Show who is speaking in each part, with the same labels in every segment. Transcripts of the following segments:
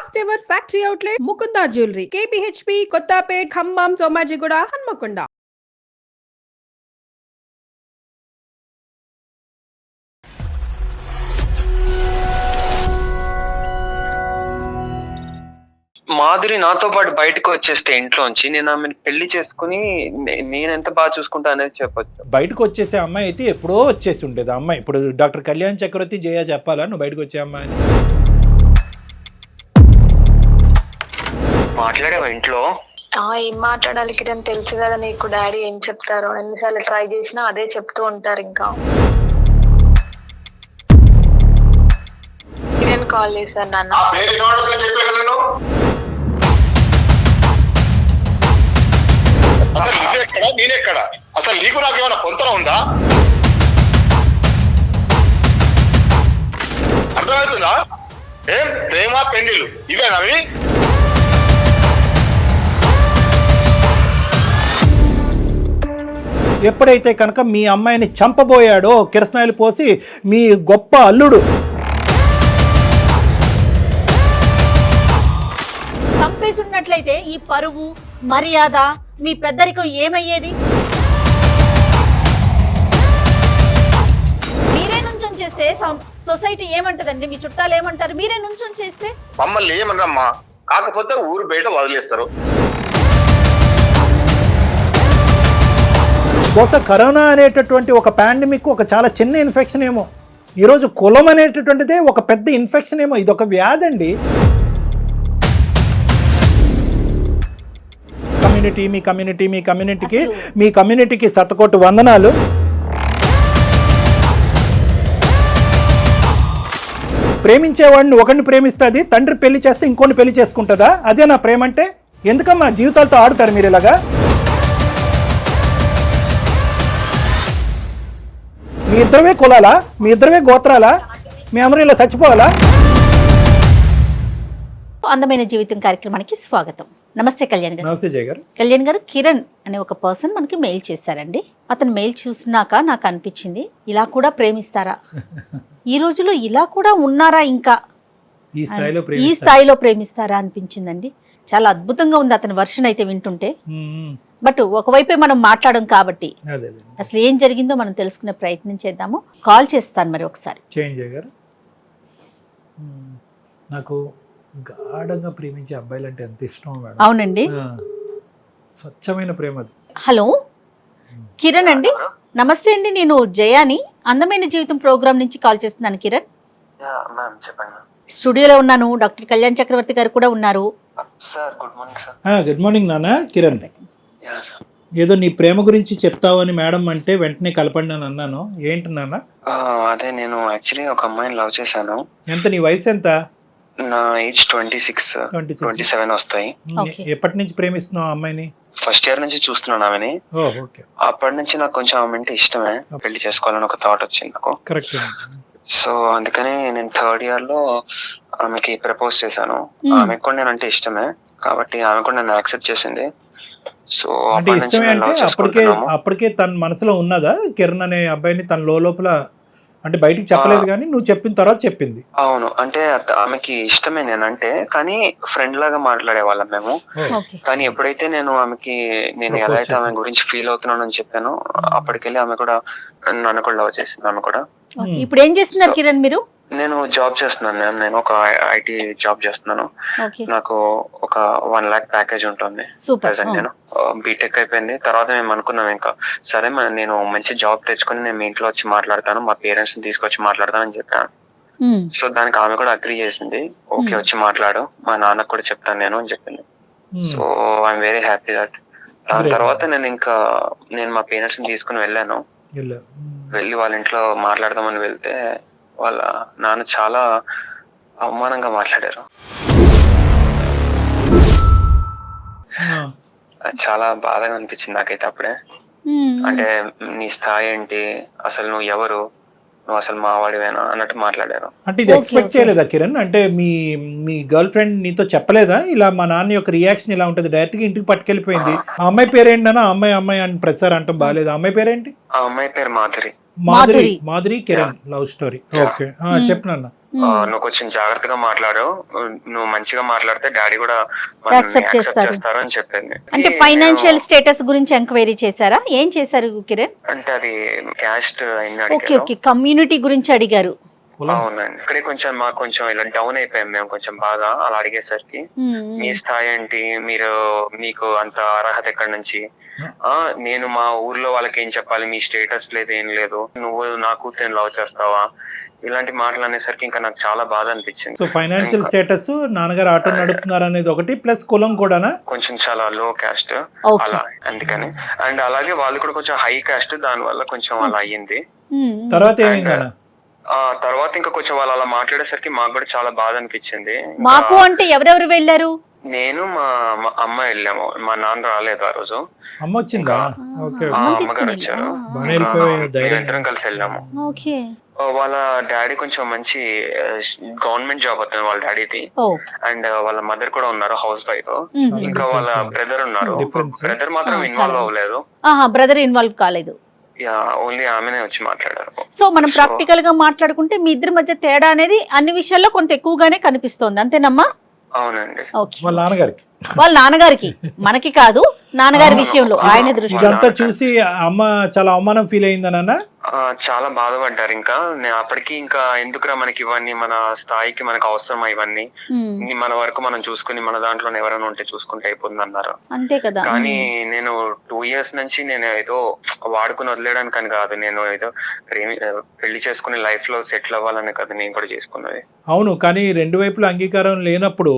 Speaker 1: First ever factory outlet Mukunda jewellery KPHP Kothapet Khammam Somajiguda Hanamkonda.
Speaker 2: Madhuri నాతో పాటు బయటకు వచ్చేస్తే ఇంట్లోంచి నేను ఆమెను పెళ్లి చేసుకుని నేను ఎంత బాగా చూసుకుంటా అనేది చెప్పొచ్చు.
Speaker 3: బయటకు వచ్చేసే అమ్మాయి అయితే ఎప్పుడో వచ్చేసి ఉండేది అమ్మాయి. ఇప్పుడు డాక్టర్ కళ్యాణ్ చక్రవర్తి జయ చెప్పాలా నువ్వు బయటకు వచ్చే అమ్మాయి
Speaker 2: మాట్లాడేవా ఇంట్లో?
Speaker 4: ఏం మాట్లాడాలి కిరణ్, తెలుసు కదా నీకు డాడీ ఏం చెప్తారో. ఎన్నిసార్లు ట్రై చేసినా అదే చెప్తూ ఉంటారు. ఇంకా కిరణ్ కాల్ చేశారు నాన్న.
Speaker 5: అసలు నీకు నాకేమైనా పొంతన ఉందా? అర్థమవుతుందా? ఏం ప్రేమ పెళ్లిళ్ళు ఇవేనవి?
Speaker 3: ఎప్పుడైతే కనుక మీ అమ్మాయిని చంపబోయాడో కిరసనాయిలు పోసి మీ గొప్ప అల్లుడు
Speaker 6: చంపేసి ఉన్నట్లయితే ఈ పరువు మర్యాద మీ పెద్దరికం ఏమయ్యేది? మీరే నుంచొని చేస్తే సొసైటీ ఏమంటదండి? మీ చుట్టాలు ఏమంటారు? మీరే నుంచొని చేస్తే
Speaker 5: మమ్మల్ని ఏమన్నామ్మా, కాకపోతే ఊరు బయట వదిలేస్తారు.
Speaker 3: బహుశా కరోనా అనేటటువంటి ఒక పాండమిక్ ఒక చాలా చిన్న ఇన్ఫెక్షన్ ఏమో, ఈరోజు కులం అనేటటువంటిదే ఒక పెద్ద ఇన్ఫెక్షన్ ఏమో. ఇది ఒక వ్యాధి అండి. మీ కమ్యూనిటీకి శతకోటి వందనాలు. ప్రేమించేవాడిని ఒకరిని ప్రేమిస్తుంది, తండ్రి పెళ్లి చేస్తే ఇంకోని పెళ్లి చేసుకుంటుందా? అదే నా ప్రేమ అంటే? ఎందుకమ్మా జీవితాలతో ఆడుతారు మీరు ఇలాగా? మీ ఇద్దరమే కులాలా? మీ ఇద్దరమే గోత్రాలా? మీ అందరూ ఇలా చచ్చిపోవాలా?
Speaker 6: అందమైన జీవితం కార్యక్రమానికి స్వాగతం. నమస్తే కళ్యాణ్ గారు.
Speaker 3: నమస్తే జయ గారు.
Speaker 6: కళ్యాణ్ గారు, కిరణ్ అనే ఒక పర్సన్ మనకి మెయిల్ చేశారండి. అతను మెయిల్ చూసినాక నాకు అనిపించింది, ఇలా కూడా ప్రేమిస్తారా? ఈ రోజులో ఇలా కూడా ఉన్నారా? ఇంకా ఈ స్థాయిలో ప్రేమిస్తారా అనిపించిందండి. చాలా అద్భుతంగా ఉంది అతని వర్షన్ అయితే వింటుంటే. బట్ ఒకవైపే మనం మాట్లాడడం కాబట్టి అసలు ఏం జరిగిందో మనం తెలుసుకునే ప్రయత్నం చేద్దాము. కాల్ చేస్తాను మరి ఒకసారి.
Speaker 3: నాకు గాఢంగా ప్రేమించే అబ్బాయిలు అంటే ఎంత ఇష్టం మేడం.
Speaker 6: అవునండి,
Speaker 3: స్వచ్ఛమైన ప్రేమ అది.
Speaker 6: హలో కిరణ్ అండి, నమస్తే అండి. నేను జయాని అందమైన జీవితం ప్రోగ్రామ్ నుంచి కాల్ చేస్తున్నాను. కిరణ్ స్టూడియోలో ఉన్నాను. డాక్టర్ కళ్యాణ్ చక్రవర్తి గారు కూడా ఉన్నారు.
Speaker 3: గుడ్ మార్నింగ్ నాన్న. కిరణ్, ఏదో నీ ప్రేమ గురించి చెప్తావు అని మేడం అంటే వెంటనే కలపండి అని అన్నాను. ఏంటి నాన్న?
Speaker 2: అదే నేను యాక్చువల్లీ ఒక అమ్మాయిని లవ్ చేశాను.
Speaker 3: ఎంత? నీ వయసు ఎంత?
Speaker 2: నా ఏజ్ 26, 27 వస్తాయి.
Speaker 3: ఎప్పటి నుంచి ప్రేమిస్తున్నావు అమ్మాయిని?
Speaker 2: ఫస్ట్ ఇయర్ నుంచి చూస్తున్నాను ఆమెని. అప్పటి నుంచి నాకు కొంచెం ఆమె అంటే ఇష్టమే. పెళ్లి చేసుకోవాలని ఒక థాట్ వచ్చింది నాకు. సో అందుకని నేను థర్డ్ ఇయర్ లో ఆమెకి ప్రపోజ్ చేశాను. ఆమెకు కూడా నేను అంటే ఇష్టమే కాబట్టి ఆమె కూడా నన్ను యాక్సెప్ట్ చేసింది. సో
Speaker 3: అప్పటికే తన మనసులో ఉన్నదా కిరణ్ అనే అబ్బాయిని? తన లోపల అంటే బయటికి చెప్పలేదు కానీ నువ్వు చెప్పిన తర్వాత చెప్పింది?
Speaker 2: అవును, అంటే ఆమెకి ఇష్టమే నేనంటే, కానీ ఫ్రెండ్ లాగా మాట్లాడే వాళ్ళం మేము. కానీ ఎప్పుడైతే నేను ఆమెకి నేను ఎలా అయితే ఆమె గురించి ఫీల్ అవుతున్నాను అని చెప్పాను, అప్పటికెళ్ళి ఆమె కూడా నన్ను కూడా లవ్ చేసింది. ఆమె కూడా.
Speaker 6: ఇప్పుడు ఏం చేస్తున్నారు కిరణ్ మీరు?
Speaker 2: నేను జాబ్ చేస్తున్నాను మ్యామ్. నేను ఒక ఐటీ జాబ్ చేస్తున్నాను. నాకు ఒక 1 lakh ప్యాకేజ్ ఉంటుంది ప్రెసెంట్. నేను బీటెక్ అయిపోయింది. తర్వాత మేము అనుకున్నాం ఇంకా సరే నేను మంచి జాబ్ తెచ్చుకొని నేను మీ ఇంట్లో వచ్చి మాట్లాడతాను, మా పేరెంట్స్ ని తీసుకొచ్చి మాట్లాడతాను అని చెప్పాను. సో దానికి ఆమె కూడా అగ్రీ చేసింది. ఓకే వచ్చి మాట్లాడు, మా నాన్నకు కూడా చెప్తాను నేను అని చెప్పింది. So I'm very happy that. దాని తర్వాత నేను మా పేరెంట్స్ ని తీసుకుని వెళ్ళాను. వెళ్ళి వాళ్ళ ఇంట్లో మాట్లాడదామని వెళ్తే వాళ్ళ నాన్న చాలా అవమానంగా మాట్లాడారు. చాలా బాధగా అనిపించింది నాకైతే అప్పుడే. అంటే నీ స్థాయి ఏంటి, అసలు నువ్వు ఎవరు, నువ్వు అసలు మావాడివేనా అన్నట్టు మాట్లాడారు.
Speaker 3: అంటే ఇది ఎక్స్పెక్ట్ చేయలేదా కిరణ్? అంటే మీ గర్ల్ ఫ్రెండ్ నీతో చెప్పలేదా ఇలా మా నాన్న యొక్క రియాక్షన్ ఇలా ఉంటది? డైరెక్ట్ గా ఇంటికి పట్టుకెళ్ళిపోయింది. ఆ అమ్మాయి పేరేంటన్నా? అమ్మాయి అని ప్రసార్ అంటాం బాగాలేదు. ఆ అమ్మాయి పేరేంటి?
Speaker 2: ఆ అమ్మాయి పేరు Madhuri.
Speaker 3: Madhuri Kiran love story. Okay చెప్పనన్నా.
Speaker 2: నువ్వు కొంచెం జాగ్రత్తగా మాట్లాడు, నువ్వు మంచిగా మాట్లాడితే డాడీ కూడా
Speaker 6: Accept చేస్తారు.
Speaker 2: చేస్తారు అని చెప్పింది.
Speaker 6: అంటే ఫైనాన్షియల్ స్టేటస్ గురించి ఎంక్వైరీ చేశారా? ఏం చేశారు కిరణ్?
Speaker 2: అంటే అది క్యాస్ట్ అయిన
Speaker 6: ఓకే
Speaker 2: అడిగారు.
Speaker 6: ఓకే, కమ్యూనిటీ గురించి అడిగారు.
Speaker 2: అవునండి, ఇక్కడే కొంచెం మాకు కొంచెం ఇలా డౌన్ అయిపోయాం మేము కొంచెం బాగా అలా అడిగేసరికి. మీ స్థాయి ఏంటి, మీకు అంత అర్హత ఎక్కడి నుంచి, నేను మా ఊర్లో వాళ్ళకి ఏం చెప్పాలి, మీ స్టేటస్ లేదు ఏం లేదు, నువ్వు నా కూతురు లవ్ చేస్తావా, ఇలాంటి మాటలు అనేసరికి ఇంకా నాకు చాలా బాధ అనిపించింది.
Speaker 3: సో ఫైనాన్షియల్ స్టేటస్, నాన్నగారు ఆటో నడుపుతున్నారు అనేది ఒకటి, ప్లస్ కులం కూడానా?
Speaker 2: కొంచెం చాలా లో క్యాస్ట్
Speaker 6: Okay.
Speaker 2: అలా, అందుకని. అండ్ అలాగే వాళ్ళు కూడా కొంచెం హై క్యాస్ట్, దాని వల్ల కొంచెం అలా అయ్యింది.
Speaker 3: తర్వాత ఏమైందన్న?
Speaker 2: తర్వాత ఇంకా కొంచెం వాళ్ళు అలా మాట్లాడేసరికి మాకు కూడా చాలా బాధ అనిపించింది.
Speaker 6: మాకు అంటే ఎవరెవరు వెళ్ళారు?
Speaker 2: నేను మా అమ్మ వెళ్ళాము, మా నాన్న రాలేదు ఆ రోజు.
Speaker 3: అమ్మ వచ్చిందా? ఓకే
Speaker 2: అమ్మగారు వచ్చారు,
Speaker 3: బాగానే వెళ్ళిపోయావు, ధైర్యం.
Speaker 2: మేమిద్దరం కలిసి వెళ్ళాము.
Speaker 6: ఓకే.
Speaker 2: వాళ్ళ డాడీ కొంచెం మంచి గవర్నమెంట్ జాబ్ అవుతుంది వాళ్ళ డాడీది.
Speaker 6: ఓ.
Speaker 2: అండ్ వాళ్ళ మదర్ కూడా ఉన్నారు, హౌస్ వైఫ్. ఇంకా వాళ్ళ బ్రదర్ ఉన్నారు,
Speaker 3: Difference.
Speaker 2: బ్రదర్ మాత్రం ఇన్వాల్వ్ అవ్వలేదు.
Speaker 6: బ్రదర్ ఇన్వాల్వ్ కాలేదు.
Speaker 2: ఓన్లీ ఆమెనే వచ్చి మాట్లాడారు.
Speaker 6: సో మనం ప్రాక్టికల్ గా మాట్లాడుకుంటే మీ ఇద్దరి మధ్య తేడా అనేది అన్ని విషయాల్లో కొంత ఎక్కువగానే కనిపిస్తోంది, అంతేనమ్మా?
Speaker 2: అవునండి.
Speaker 6: ఓకే.
Speaker 3: వాళ్ళ నాన్నగారికి,
Speaker 6: వాళ్ళ నాన్నగారికి, మనకి కాదు, నాన్నగారి విషయంలో ఆయన దృష్టి.
Speaker 3: ఇదంతా చూసి అమ్మ చాలా అవమానం ఫీల్ అయిందన్న?
Speaker 2: చాలా బాధపడ్డారు. ఇంకా అప్పటికి ఇంకా ఎందుకురా మనకి ఇవన్నీ, మన స్థాయికి మనకు అవసరం ఇవన్నీ, మన వరకు మనం చూసుకుని మన దాంట్లో ఎవరైనా ఉంటే చూసుకుంటే అయిపోతుంది అన్నారు.
Speaker 6: అంతే కదా.
Speaker 2: కానీ నేను 2 years నుంచి నేను ఏదో వాడుకుని వదిలేయడానికి అని కాదు, నేను ఏదో పెళ్లి చేసుకుని లైఫ్ లో సెటిల్ అవ్వాలని కదా నేను కూడా చేసుకున్నది.
Speaker 3: అవును, కానీ రెండు వైపుల అంగీకారం లేనప్పుడు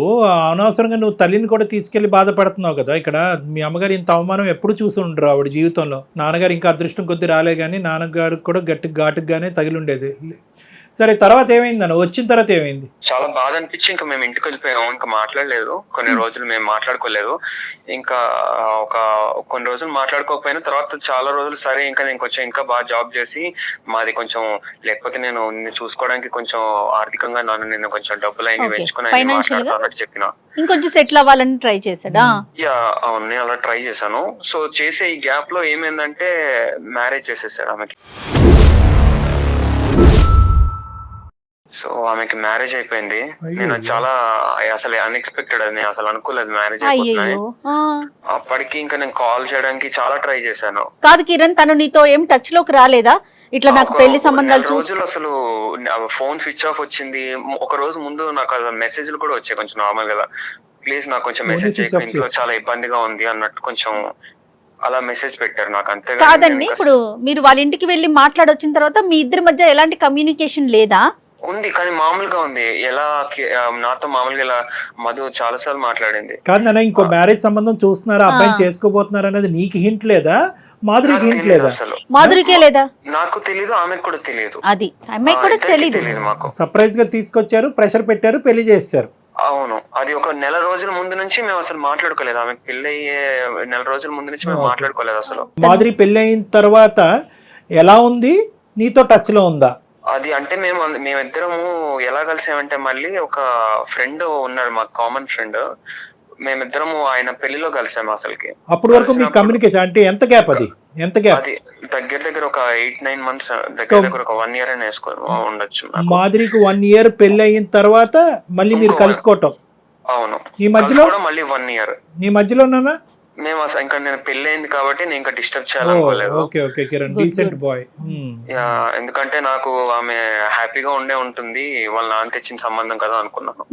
Speaker 3: అనవసరంగా నువ్వు తల్లిని కూడా తీసుకెళ్లి బాధపడుతున్నావు కదా. ఇక్కడ మీ అమ్మగారు ఇంత అవమానం ఎప్పుడు చూసి ఉండరు ఆవిడ జీవితంలో. నాన్నగారు ఇంకా అదృష్టం కొద్ది రాలే, కానీ నాన్నగారు కూడా ఘాటుగానే తగిలి ఉండేది. సరే, తర్వాత ఏమైందన్న? వచ్చిన తర్వాత ఏమైంది?
Speaker 2: చాలా బాధ అనిపించి ఇంకా మేము ఇంటికి వెళ్ళిపోయాము, ఇంకా మాట్లాడలేదు కొన్ని రోజులు, మేము మాట్లాడుకోలేదు. ఇంకా కొన్ని రోజులు మాట్లాడుకోకపోయినా తర్వాత చాలా రోజులు సరే ఇంకా నేను కొంచెం ఇంకా బాగా జాబ్ చేసి మాది కొంచెం, లేకపోతే నేను నిన్ను చూసుకోవడానికి కొంచెం ఆర్థికంగా నేను కొంచెం డబ్బులు అయినా పెంచుకుని మాట్లాడుతానని చెప్పిన.
Speaker 6: ఇంకొంచెం సెటిల్ అవ్వాలని ట్రై చేశాడా?
Speaker 2: అవును, నేను అలా ట్రై చేశాను. సో చేసే ఈ గ్యాప్ లో ఏమైందంటే మ్యారేజ్ చేసేసాడు ఆమెకి. సో ఆమెకి మ్యారేజ్ అయిపోయింది. నేను చాలా అసలు అన్ఎక్స్పెక్టెడ్, అది నేను అసలు అనుకోలేదు మ్యారేజ్ అయిపోతుంది. అప్పటికి ఇంకా నేను కాల్ చేయడానికి చాలా ట్రై చేశాను.
Speaker 6: కాదు కిరణ్, తను నీతో ఏం టచ్ లోకి రాలేదా? ఇట్లా నాకు పెళ్లి సంబంధాలు
Speaker 2: రోజులు అసలు ఫోన్ స్విచ్ ఆఫ్ వచ్చింది. ఒక రోజు ముందు నాకు మెసేజ్లు కూడా వచ్చాయి కొంచెం నార్మల్ గా, ప్లీజ్ నాకు కొంచెం మెసేజ్ చేయకు, ఇంట్లో చాలా ఇబ్బందిగా ఉంది అన్నట్టు కొంచెం అలా మెసేజ్ పెట్టారు నాకు. అంతే
Speaker 6: కాదండి, ఇప్పుడు మీరు వాళ్ళ ఇంటికి వెళ్ళి మాట్లాడొచ్చిన తర్వాత మీ ఇద్దరి మధ్య ఎలాంటి కమ్యూనికేషన్ లేదా?
Speaker 2: ఉంది, కానీ మామూలుగా ఉంది. ఎలా నాతో మామూలుగా ఇలా మధు చాలా సార్లు మాట్లాడింది.
Speaker 3: కాదు నాన్న, ఇంకో మ్యారేజ్ సంబంధం చూస్తున్నారా, అబ్బాయిని చేసుకోబోతున్నారు అనేది నీకు హింట్ లేదా? మాధురికి హింట్ లేదా?
Speaker 2: అసలు
Speaker 6: మాధురికే లేదా?
Speaker 2: నాకు తెలీదు, ఆమెకు కూడా తెలియదు.
Speaker 6: అది అమ్మాయి కూడా తెలియదు.
Speaker 2: మాకు
Speaker 3: సర్ప్రైజ్ గా తీసుకొచ్చారు, ప్రెషర్ పెట్టారు, పెళ్లి చేశారు.
Speaker 2: అవును, అది ఒక నెల రోజుల ముందు నుంచి మేము అసలు మాట్లాడుకోలేదు. ఆమెకు పెళ్లి అయ్యే నెల రోజుల ముందు నుంచి మేము మాట్లాడుకోలేదు అసలు.
Speaker 3: మాధురి పెళ్లి అయిన తర్వాత ఎలా ఉంది, నీతో టచ్ లో ఉందా?
Speaker 2: అది అంటే మేమిద్దరము ఎలా కలిసామంటే, మళ్ళీ ఒక ఫ్రెండ్ ఉన్నారు మాకు, కామన్ ఫ్రెండ్, మేమిద్దరము ఆయన పెళ్లిలో కలిసాము అసలుకి.
Speaker 3: అప్పటి వరకు మీ కమ్యూనికేషన్ అంటే ఎంత గ్యాప్? అది ఎంత గ్యాప్?
Speaker 2: అది దగ్గర ఒక 8-9 months, దగ్గర ఒక 1 year అని ఉండొచ్చు.
Speaker 3: మాధురికి 1 year పెళ్లి అయిన తర్వాత మళ్ళీ మీరు కలుసుకోవటం.
Speaker 2: అవును,
Speaker 3: ఈ మధ్యలో
Speaker 2: మళ్ళీ 1 year.
Speaker 3: నీ మధ్యలోనా?
Speaker 2: మేము అసలు ఇంకా నేను పెళ్లి అయింది కాబట్టి నేను ఇంకా డిస్టర్బ్ చేయాలనుకోలేదు.
Speaker 3: Okay Kiran, decent boy.
Speaker 2: ఎందుకంటే నాకు ఆమె హ్యాపీగా ఉంటుంది, వాళ్ళ నాన్న తెచ్చిన సంబంధం కదా అనుకున్నాను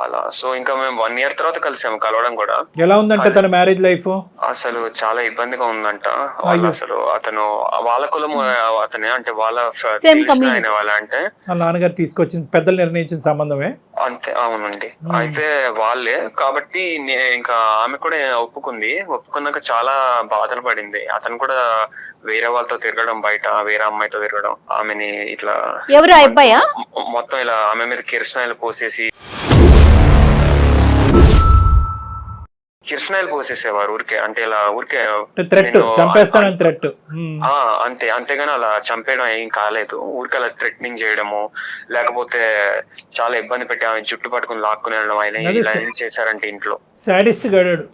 Speaker 2: అలా. సో ఇంకా మేము 1 year తర్వాత కలిసాము, కలవడం కూడా.
Speaker 3: ఎలా ఉందంటే తన మ్యారేజ్ లైఫ్?
Speaker 2: అసలు చాలా ఇబ్బందిగా ఉందంట. అసలు అతను వాళ్ళ కులం అతనే, అంటే వాళ్ళ తెలిసిన వాళ్ళ, అంటే
Speaker 3: వాళ్ళ నాన్నగారు తీసుకొచ్చిన పెద్దలు నిర్ణయించిన సంబంధమే.
Speaker 2: అంతే, అవునండి. అయితే వాళ్ళే కాబట్టి ఇంకా ఆమె కూడా ఒప్పుకున్నాక చాలా బాధలు పడింది. అతను కూడా వేరే వాళ్ళతో తిరగడం, బయట వేరే అమ్మాయితో తిరగడం, ఆమెని ఇట్లా
Speaker 6: ఎవరు అబ్బాయా
Speaker 2: మొత్తం ఇలా ఆమె మీద కిరసనాయిలు పోసేసి కిరసనాయిలు పోసేసేవారు ఊరికే, అంటే ఇలా ఊరికే
Speaker 3: థ్రెట్, చంపేస్తానని థ్రెట్.
Speaker 2: అంతే, అంతేగాని అలా చంపేయడం ఏం కాలేదు. ఊరికే అలా థ్రెటనింగ్ చేయడము, లేకపోతే చాలా ఇబ్బంది పెట్టి ఆమె జుట్టు పట్టుకుని లాక్కుని వెళ్ళడం, ఆయన ఇలా ఏం చేశారంటే ఇంట్లో.
Speaker 3: సాడిస్ట్ గడాడు.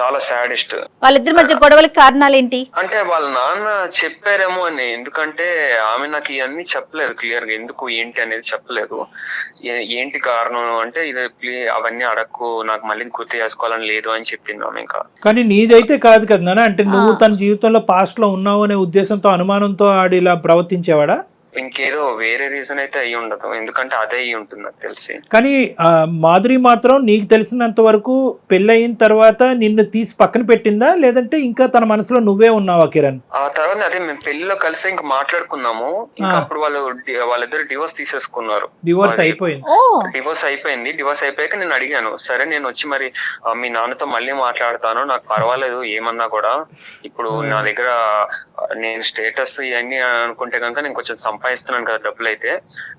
Speaker 2: చాలా సాడిస్ట్.
Speaker 6: వాళ్ళిద్దరి మధ్య గొడవలకి కారణాలు ఏంటి
Speaker 2: అంటే వాళ్ళ నాన్న చెప్పారేమో అని, ఎందుకంటే ఆమె నాకు ఇవన్నీ చెప్పలేదు క్లియర్ గా, ఎందుకు ఏంటి అనేది చెప్పలేదు. ఏంటి కారణం అంటే ఇది అవన్నీ అడక్కు, నాకు మళ్ళీ గుర్తు చేసుకోవాలని లేదు అని చెప్పింది ఆమె. ఇంకా
Speaker 3: కానీ నీదైతే కాదు కదా నాన్న, అంటే నువ్వు తన జీవితంలో పాస్ట్ లో ఉన్నావు అనే ఉద్దేశంతో, అనుమానంతో ఆడి ఇలా ప్రవర్తించేవాడా?
Speaker 2: ఇంకేదో వేరే రీజన్ అయితే అయ్యి ఉండదు, ఎందుకంటే అదే అయ్యి ఉంటుంది నాకు తెలిసి.
Speaker 3: కానీ మాధురి మాత్రం నీకు తెలిసినంత వరకు పెళ్ళయిన తర్వాత నిన్ను తీసి పక్కన పెట్టిందా, లేదంటే ఇంకా తన మనసులో నువ్వే ఉన్నావా కిరణ్?
Speaker 2: ఆ తర్వాత అదే మేము పెళ్లిలో కలిసి ఇంకా మాట్లాడుకున్నాము. ఇంకా అప్పుడు వాళ్ళిద్దరు డివోర్స్ తీసేసుకున్నారు.
Speaker 3: డివోర్స్ అయిపోయింది.
Speaker 2: డివోర్స్ అయిపోయాక నేను అడిగాను, సరే నేను వచ్చి మరి మీ నాన్నతో మళ్ళీ మాట్లాడతాను, నాకు పర్వాలేదు ఏమన్నా కూడా, ఇప్పుడు నా దగ్గర నేను స్టేటస్ ఇవన్నీ అనుకుంటే కనుక నేను కొంచెం సంపాదిస్తున్నాను కదా డబ్బులు అయితే,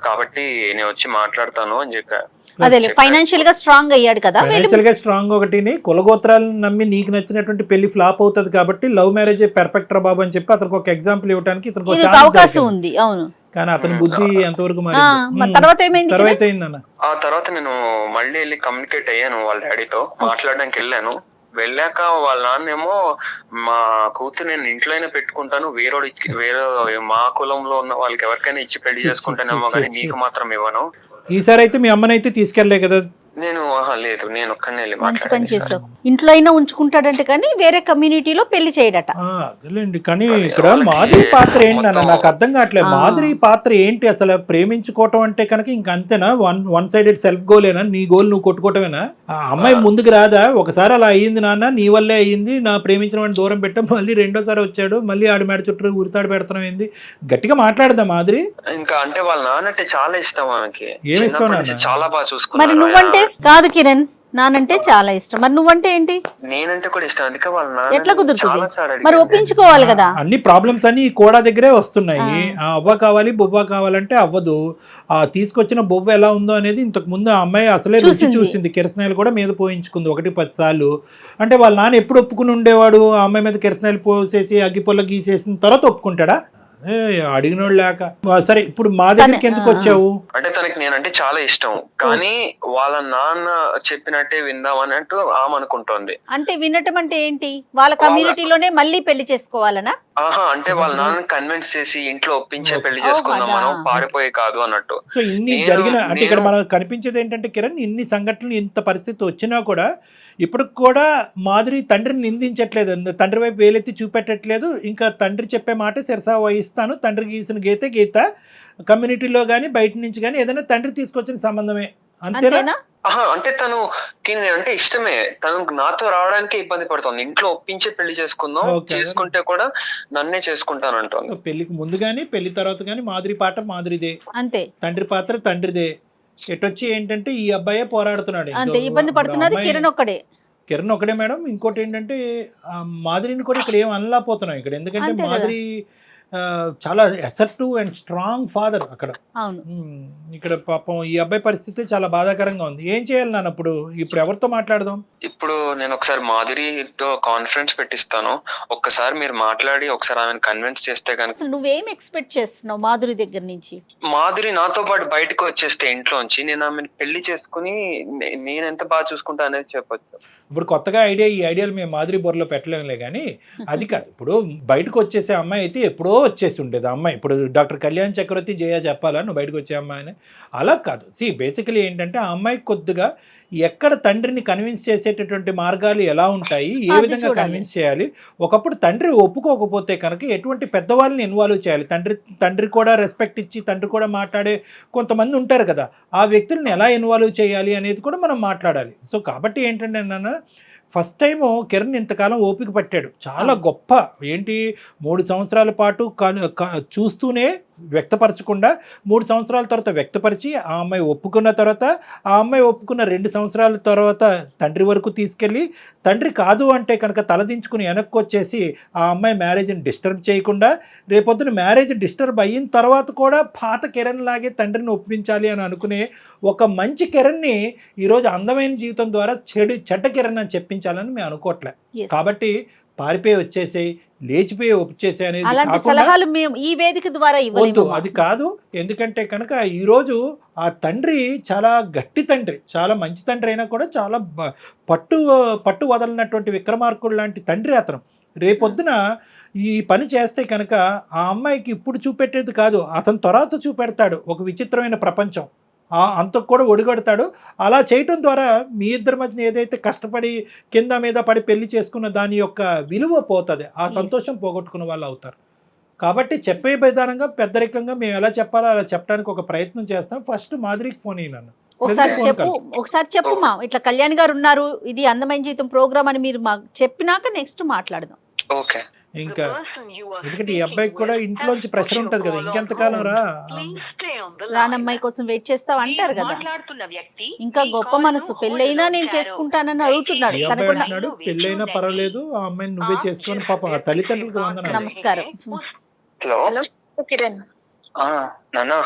Speaker 2: కాబట్టి నేను వచ్చి మాట్లాడతాను అని చెప్పా.
Speaker 6: అదే ఫైనాన్షియల్ గా స్ట్రాంగ్ అయ్యాడు కదా.
Speaker 3: ఫైనాన్షియల్ గా స్ట్రాంగ్ ఒకటిని, కులగోత్రాలను నమ్మి నీకు నచ్చినటువంటి పెళ్లి ఫ్లాప్ అవుతుంది కాబట్టి లవ్ మ్యారేజ్ పర్ఫెక్ట్ రా బాబు అని చెప్పి అతనికి ఒక ఎగ్జాంపుల్ ఇవ్వడానికి ఇతనికి
Speaker 6: అవకాశం ఉంది. అవును,
Speaker 3: కానీ అతని బుద్ధి ఎంతవరకు
Speaker 6: తర్వాత ఏమైంది?
Speaker 3: తర్వాత అయిందన్న,
Speaker 2: ఆ తర్వాత నేను మళ్ళీ వెళ్ళి కమ్యూనికేట్ అయ్యాను వాళ్ళ డాడీతో, మాట్లాడడానికి వెళ్ళాను. వెళ్ళాక వాళ్ళ నాన్నేమో, మా కూతురు నేను ఇంట్లోనే పెట్టుకుంటాను, వేరే మా కులంలో ఉన్న వాళ్ళకి ఎవరికైనా ఇచ్చి పెళ్లి చేసుకుంటానేమో కానీ నీకు మాత్రం ఇవ్వను.
Speaker 3: ఈసారి అయితే మీ అమ్మనైతే తీసుకెళ్లే కదా?
Speaker 2: నేను లేదు, నేను ఒక్కనే వెళ్ళి
Speaker 6: మంచి పని చేసావు. ఇంట్లో అయినా ఉంచుకుంటాడంటే కానీ వేరే కమ్యూనిటీలో పెళ్లి చేయడట.
Speaker 3: అదేలేండి, కానీ ఇక్కడ మాధురి పాత్ర ఏంటన్నా నాకు అర్థం కావట్లేదు. మాధురి పాత్ర ఏంటి అసలు? ప్రేమించుకోవటం అంటే కనుక ఇంక అంతేనా? వన్ సైడెడ్ సెల్ఫ్ గోలేనా? నీ గోల్ నువ్వు కొట్టుకోవటమేనా? ఆ అమ్మాయి ముందుకు రాదా? ఒకసారి అలా అయ్యింది నాన్న, నీ వల్లే అయ్యింది, నా ప్రేమించిన వాడిని దూరం పెట్టాం, మళ్ళీ రెండోసారి వచ్చాడు, మళ్ళీ ఆడి మేడ చుట్టూ ఉరితాడు పెడతాం ఏంది? గట్టిగా మాట్లాడదా మాధురి?
Speaker 2: ఇంకా అంటే వాళ్ళ నాన్న అంటే చాలా ఇష్టం ఆమెకి,
Speaker 3: ఏమి ఇష్టం?
Speaker 2: చాలా బాగా చూసుకున్నాడు.
Speaker 6: మరి నువ్వంటే కాదు కిరణ్, నానంటే చాలా ఇష్టం, మరి నువ్వంటే ఏంటి?
Speaker 2: నేనంటే కూడా ఇష్టం, అందుకే వాళ్ళ నాన్న
Speaker 6: ఎట్లా కుదురుతుంది? మరి ఒప్పించుకోవాలి కదా.
Speaker 3: అన్ని ప్రాబ్లమ్స్ అన్ని ఈ కోడా దగ్గరే వస్తున్నాయి. అవ్వ కావాలి, బొవ్వ కావాలంటే అవ్వదు. ఆ తీసుకొచ్చిన బొవ్వ ఎలా ఉందో అనేది ఇంతకు ముందు ఆ అమ్మాయి అసలే రుచి చూసింది, కిరసనాయిలు కూడా మీద పోయించుకుంది 1-10 సార్లు. అంటే వాళ్ళ నాన్న ఎప్పుడు ఒప్పుకుని ఉండేవాడు? ఆ అమ్మాయి మీద కిరసనాయిలు పోసేసి అగ్గిపొల్ల గీసేసిన తర్వాత ఒప్పుకుంటాడా? అడిగినోడు లేక. సరే, ఇప్పుడు మా దగ్గరికి ఎందుకు వచ్చావు?
Speaker 2: అంటే తనకి నేనంటే చాలా ఇష్టం, కానీ వాళ్ళ నాన్న చెప్పినట్టే విందాం అన్నట్టు ఆమె అనుకుంటోంది.
Speaker 6: అంటే వినటం అంటే ఏంటి? వాళ్ళ కమ్యూనిటీలోనే మళ్ళీ పెళ్లి చేసుకోవాలనా?
Speaker 2: అంటే వాళ్ళ నాన్న కన్విన్స్ చేసి ఇంట్లో ఒప్పించే పెళ్లి చేసుకుందాం మనం, పారిపోయే కాదు అన్నట్టు.
Speaker 3: సో ఇన్ని జరిగిన, అంటే ఇక్కడ మనకు కనిపించేది ఏంటంటే కిరణ్, ఇన్ని సంఘటనలు, ఇంత పరిస్థితి వచ్చినా కూడా ఇప్పుడు కూడా మాధురి తండ్రిని నిందించట్లేదు, తండ్రి వైపు వేలెత్తి చూపెట్టట్లేదు. ఇంకా తండ్రి చెప్పే మాట శిరసా వహిస్తాను, తండ్రికి గీసిన గీత కమ్యూనిటీలో గానీ బయట నుంచి గానీ ఏదైనా తండ్రి తీసుకొచ్చిన సంబంధమే, అంతేనా?
Speaker 2: అంటే తను అంటే ఇష్టమే, తను నాతో రావడానికి ఇబ్బంది పడుతుంది. ఇంట్లో ఒప్పించే పెళ్లి చేసుకుందాం, చేసుకుంటే కూడా నన్నే చేసుకుంటాను అంటుంది.
Speaker 3: పెళ్లికి ముందు గానీ పెళ్లి తర్వాత గానీ మాధురి పాట మాధురిదే,
Speaker 6: అంతే.
Speaker 3: తండ్రి పాత్ర తండ్రిదే. ఎటొచ్చి ఏంటంటే ఈ అబ్బాయే పోరాడుతున్నాడు,
Speaker 6: అంతే. ఇబ్బంది పడుతున్నది కిరణ్ ఒక్కడే మేడం. ఇంకోటి ఏంటంటే మాధురిని కూడా ఇక్కడ ఏం అనలేకపోతున్నాం ఇక్కడ, ఎందుకంటే మాధురి చాలా అసర్టివ్ అండ్ స్ట్రాంగ్ ఫాదర్ అక్కడ. ఇక్కడ పాపం ఈ అబ్బాయి పరిస్థితి చాలా బాధాకరంగా ఉంది. ఏం చేయాలి నాన్న? ఇప్పుడు ఎవరితో మాట్లాడదాం?
Speaker 2: ఇప్పుడు నేను ఒకసారి మాధురితో కాన్ఫరెన్స్ పెట్టిస్తాను, ఒక్కసారి మీరు మాట్లాడి ఒకసారి ఆమెను కన్విన్స్ చేస్తే కనుక.
Speaker 6: నువ్వేం ఎక్స్పెక్ట్ చేస్తున్నావు మాధురి దగ్గర నుంచి?
Speaker 2: మాధురి నాతో పాటు బయటకు వచ్చేస్తే ఇంట్లోంచి, నేను ఆమెను పెళ్లి చేసుకుని నేను ఎంత బాగా చూసుకుంటా అనేది చెప్పొచ్చు.
Speaker 3: ఇప్పుడు కొత్తగా ఈ ఐడియాలు మేము మాధురి బొర్రలో పెట్టలేములే కానీ అది కాదు. ఇప్పుడు బయటకు వచ్చేసే అమ్మాయి అయితే ఎప్పుడో వచ్చేసి ఉండేది అమ్మాయి. ఇప్పుడు డాక్టర్ కళ్యాణ్ చక్రవర్తి జయ చెప్పాలా నువ్వు బయటకు వచ్చే అమ్మాయిని? అలా కాదు. బేసికలీ ఏంటంటే ఆ అమ్మాయికి కొద్దిగా ఎక్కడ తండ్రిని కన్విన్స్ చేసేటటువంటి మార్గాలు ఎలా ఉంటాయి, ఏ విధంగా కన్విన్స్ చేయాలి, ఒకప్పుడు తండ్రి ఒప్పుకోకపోతే కనుక ఎటువంటి పెద్దవాళ్ళని ఇన్వాల్వ్ చేయాలి, తండ్రి కూడా రెస్పెక్ట్ ఇచ్చి తండ్రి కూడా మాట్లాడే కొంతమంది ఉంటారు కదా, ఆ వ్యక్తులను ఎలా ఇన్వాల్వ్ చేయాలి అనేది కూడా మనం మాట్లాడాలి. సో కాబట్టి ఏంటంటే నాన్న, ఫస్ట్ టైము కిరణ్ ఇంతకాలం ఓపిక పట్టాడు, చాలా గొప్ప. ఏంటి 3 సంవత్సరాల పాటు చూస్తూనే వ్యక్తపరచకుండా 3 సంవత్సరాల తర్వాత వ్యక్తపరిచి ఆ అమ్మాయి ఒప్పుకున్న తర్వాత ఆ అమ్మాయి ఒప్పుకున్న 2 సంవత్సరాల తర్వాత తండ్రి వరకు తీసుకెళ్ళి తండ్రి కాదు అంటే కనుక తలదించుకుని వెనక్కి వచ్చేసి ఆ అమ్మాయి మ్యారేజ్ని డిస్టర్బ్ చేయకుండా రేపొద్దున మ్యారేజ్ డిస్టర్బ్ అయిన తర్వాత కూడా పాత కిరణ్ లాగే తండ్రిని ఒప్పించాలి అని అనుకునే ఒక మంచి కిరణ్ని ఈరోజు అందమైన జీవితం ద్వారా చెడ్డ కిరణ్ అని చెప్పించాలని మేము అనుకోవట్లే. కాబట్టి పారిపోయి వచ్చేసి లేచిపోయి వచ్చేసి అనేది
Speaker 6: సలహాలు మేము ఈ వేదిక ద్వారా
Speaker 3: వద్దు, అది కాదు. ఎందుకంటే కనుక ఈరోజు ఆ తండ్రి చాలా గట్టి తండ్రి, చాలా మంచి తండ్రి అయినా కూడా చాలా పట్టు వదలనటువంటి విక్రమార్కుడు లాంటి తండ్రి అతను. రేపొద్దున ఈ పని చేస్తే కనుక ఆ అమ్మాయికి ఇప్పుడు చూపెట్టేది కాదు, అతను తర్వాత చూపెడతాడు ఒక విచిత్రమైన ప్రపంచం, అంతకు కూడా ఒడిగొడతాడు. అలా చేయటం ద్వారా మీ ఇద్దరి మధ్యన ఏదైతే కష్టపడి కింద మీద పడి పెళ్లి చేసుకున్న దాని యొక్క విలువ పోతుంది, ఆ సంతోషం పోగొట్టుకున్న వాళ్ళు అవుతారు. కాబట్టి చెప్పే విధానంగా పెద్దరికంగా మేము ఎలా చెప్పాలో అలా చెప్పడానికి ఒక ప్రయత్నం చేస్తాం. ఫస్ట్ మాధురికి ఫోన్ అయినాను,
Speaker 6: ఒకసారి చెప్పు మా ఇట్లా కళ్యాణ్ గారు ఉన్నారు, ఇది అందమైన జీవితం ప్రోగ్రామ్ అని మీరు మాకు చెప్పినాక నెక్స్ట్ మాట్లాడదాం.
Speaker 2: ఓకే.
Speaker 3: ఇంకా ఎందుకంటే ఈ అబ్బాయికి కూడా ఇంట్లోంచి ప్రెషర్ ఉంటది కదా, ఇంకెంతకాలం
Speaker 6: రానమ్మాయి కోసం వెయిట్ చేస్తావు అంటారు కదా. ఇంకా గొప్ప మనసు, పెళ్ళైనా నేను చేసుకుంటానని అడుగుతున్నాడు.
Speaker 3: అంటున్నాడు పెళ్ళైనా పర్వాలేదు ఆ అమ్మాయిని నువ్వే చేసుకొని పాప తల్లిదండ్రులకు వందనాలు.
Speaker 6: నమస్కారం.
Speaker 2: హలో
Speaker 4: కిరణ్,
Speaker 2: నాన్న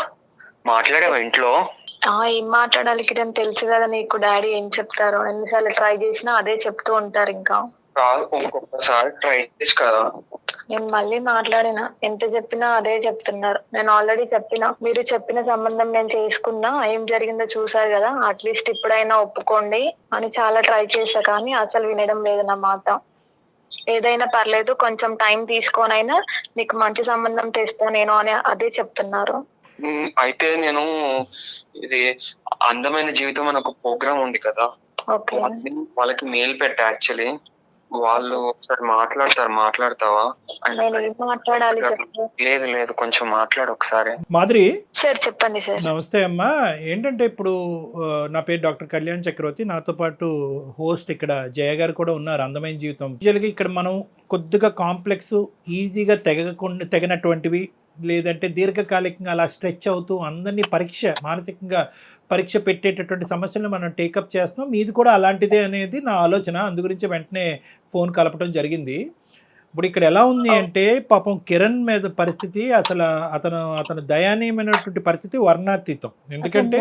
Speaker 2: మాట్లాడావా ఇంట్లో?
Speaker 4: ఏం మాట్లాడాలి కిరణ్, తెలుసు కదా నీకు డాడీ ఏం చెప్తారో. ఎన్నిసార్లు ట్రై చేసినా అదే చెప్తూ ఉంటారు. ఇంకా
Speaker 2: ఇంకొకసారి ట్రై చేసి కదా.
Speaker 4: నేను మళ్ళీ మాట్లాడినా, ఎంత చెప్పినా అదే చెప్తున్నారు. నేను ఆల్రెడీ చెప్పినా, మీరు చెప్పిన సంబంధం నేను చేసుకున్నా, ఏం జరిగిందో చూసారు కదా, అట్లీస్ట్ ఇప్పుడైనా ఒప్పుకోండి అని చాలా ట్రై చేశా, కానీ అసలు వినడం లేదు నా మాట. ఏదైనా పర్లేదు, కొంచెం టైం తీసుకొనైనా నీకు మంచి సంబంధం తెస్తా నేను అని అదే చెప్తున్నారు.
Speaker 2: అయితే నేను ఇది అందమైన జీవితం అని ఒక ప్రోగ్రామ్ ఉంది కదా, వాళ్ళకి మెయిల్ పెట్టా. యాక్చువల్లీ వాళ్ళు ఒకసారి మాట్లాడతావా? లేదు లేదు, కొంచెం మాట్లాడు ఒకసారి.
Speaker 3: మాధురి
Speaker 4: సార్ చెప్పండి సార్.
Speaker 3: నమస్తే అమ్మా. ఏంటంటే ఇప్పుడు నా పేరు డాక్టర్ కళ్యాణ్ చక్రవర్తి, నాతో పాటు హోస్ట్ ఇక్కడ జయ గారు కూడా ఉన్నారు. అందమైన జీవితం ఇక్కడ మనం కొద్దిగా కాంప్లెక్స్, ఈజీగా తెగనటువంటివి లేదంటే దీర్ఘకాలికంగా అలా స్ట్రెచ్ అవుతూ అందరినీ మానసికంగా పరీక్ష పెట్టేటటువంటి సమస్యలను మనం టేకప్ చేస్తున్నాం. మీది కూడా అలాంటిదే అనేది నా ఆలోచన, అందు గురించి వెంటనే ఫోన్ కలపడం జరిగింది. ఇప్పుడు ఇక్కడ ఎలా ఉంది అంటే పాపం కిరణ్ మీద పరిస్థితి అసలు అతను దయానీయమైనటువంటి పరిస్థితి వర్ణాతీతం. ఎందుకంటే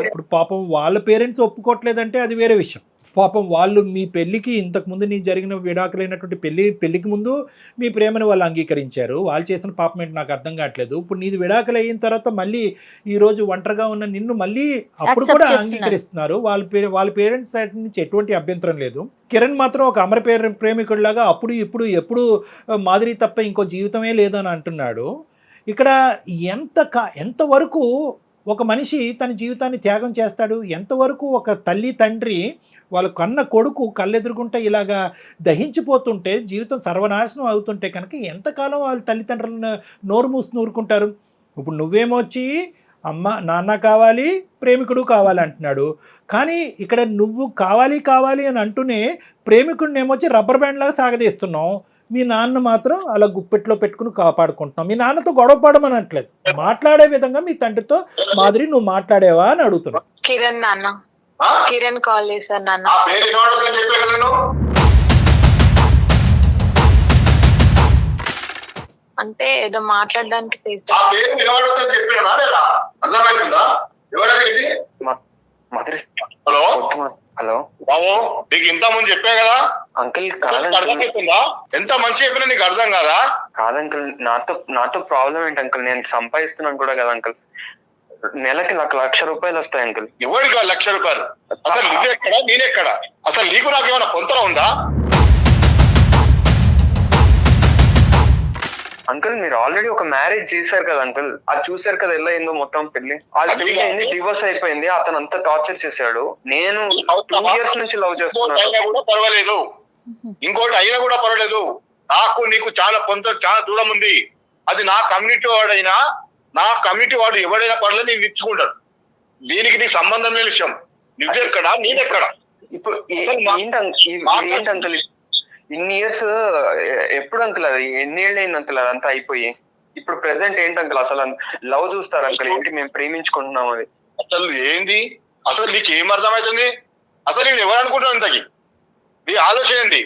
Speaker 3: ఇప్పుడు పాపం వాళ్ళ పేరెంట్స్ ఒప్పుకోవట్లేదంటే అది వేరే విషయం. పాపం వాళ్ళు మీ పెళ్ళికి ఇంతకుముందు నీ జరిగిన విడాకులైనటువంటి పెళ్ళికి ముందు మీ ప్రేమను వాళ్ళు అంగీకరించారు. వాళ్ళు చేసిన పాపం ఏంటి నాకు అర్థం కావట్లేదు. ఇప్పుడు నీది విడాకులు అయిన తర్వాత మళ్ళీ ఈ రోజు ఒంటరిగా ఉన్న నిన్ను మళ్ళీ అప్పుడు కూడా అంగీకరిస్తున్నారు. వాళ్ళ పేరెంట్స్ సైడ్ నుంచి ఎటువంటి అభ్యంతరం లేదు. కిరణ్ మాత్రం ఒక అమర ప్రేమికుడిలాగా అప్పుడు ఇప్పుడు ఎప్పుడు మాధురి తప్ప ఇంకో జీవితమే లేదని అంటున్నాడు. ఇక్కడ ఎంతవరకు ఒక మనిషి తన జీవితాన్ని త్యాగం చేస్తాడు? ఎంతవరకు ఒక తల్లి తండ్రి వాళ్ళ కన్న కొడుకు కళ్ళెదురుగుంటే ఇలాగా దహించిపోతుంటే, జీవితం సర్వనాశనం అవుతుంటే కనుక ఎంతకాలం వాళ్ళ తల్లిదండ్రులను నోరు మూసి నూరుకుంటారు? ఇప్పుడు నువ్వేమొచ్చి నాన్న కావాలి, ప్రేమికుడు కావాలి అంటున్నాడు. కానీ ఇక్కడ నువ్వు కావాలి అని అంటూనే ప్రేమికుడిని ఏమొచ్చి రబ్బర్ బ్యాండ్ లాగా సాగదీస్తున్నావు. మీ నాన్న మాత్రం అలా గుప్పెట్లో పెట్టుకుని కాపాడుకుంటున్నాం. మీ నాన్నతో గొడవ పడమని అనట్లేదు, మాట్లాడే విధంగా మీ తండ్రితో మాధురి నువ్వు మాట్లాడేవా అని అడుగుతున్నా.
Speaker 4: కిరణ్ కాల్ చేశారు నాన్న. అంటే ఏదో మాట్లాడడానికి
Speaker 5: హలో హలో బాబు, నీకు ఇంత ముందు చెప్పా కదా
Speaker 2: అంకుల్.
Speaker 5: ఎంత మంచి చెప్పినా నీకు అర్థం కాదా?
Speaker 2: కాదంకుల్, నాతో ప్రాబ్లం ఏంటి అంకుల్? నేను సంపాదిస్తున్నాను కూడా కదా అంకుల్. నెలకి ₹1,00,000 వస్తాయి అంకుల్.
Speaker 5: ఎవరికి ₹1,00,000? అసలు నువ్వెక్కడ నేనెక్కడ? అసలు నీకు నాకేమైనా పొంతన ఉందా?
Speaker 2: అంకుల్ మీరు ఆల్రెడీ ఒక మ్యారేజ్ చేశారు కదా అంకుల్, అది చూసారు కదా ఎలా అయిందో మొత్తం పెళ్లి. అది పెళ్లి అయింది, డివోర్స్ అయిపోయింది. అతను అంతా టార్చర్ చేశాడు. నేను 2 years నుంచి లవ్ చేస్తున్నాను.
Speaker 5: పర్వాలేదు, ఇంకోటి అయినా కూడా పర్వాలేదు. నాకు నీకు చాలా చాలా దూరం ఉంది. అది నా కమ్యూనిటీ వాడైనా, నా కమ్యూనిటీ వాడు ఎవడైనా పర్లేదు, నేను ఇచ్చుకుంటాడు. దీనికి నీకు సంబంధం లేని విషయం. నువ్వెక్కడ నేనెక్కడ?
Speaker 2: ఇప్పుడు ఏంటి అంకుల్ ఇన్ని ఇయర్స్ ఎప్పుడు అంకుల్ అది ఎన్ని ఏళ్ళు అయింది అంకుల్ అదంతా అయిపోయి ఇప్పుడు ప్రెసెంట్ ఏంటి అంకుల్ అసలు లవ్ చూస్తారు అంకుల్ ఏంటి మేము ప్రేమించుకుంటున్నాం అది
Speaker 5: అసలు ఏంది అసలు నీకు ఏం అర్థమవుతుంది అసలు నేను ఎవరు అనుకుంటున్నాను ఇంతకి నీ ఆలోచన ఏంది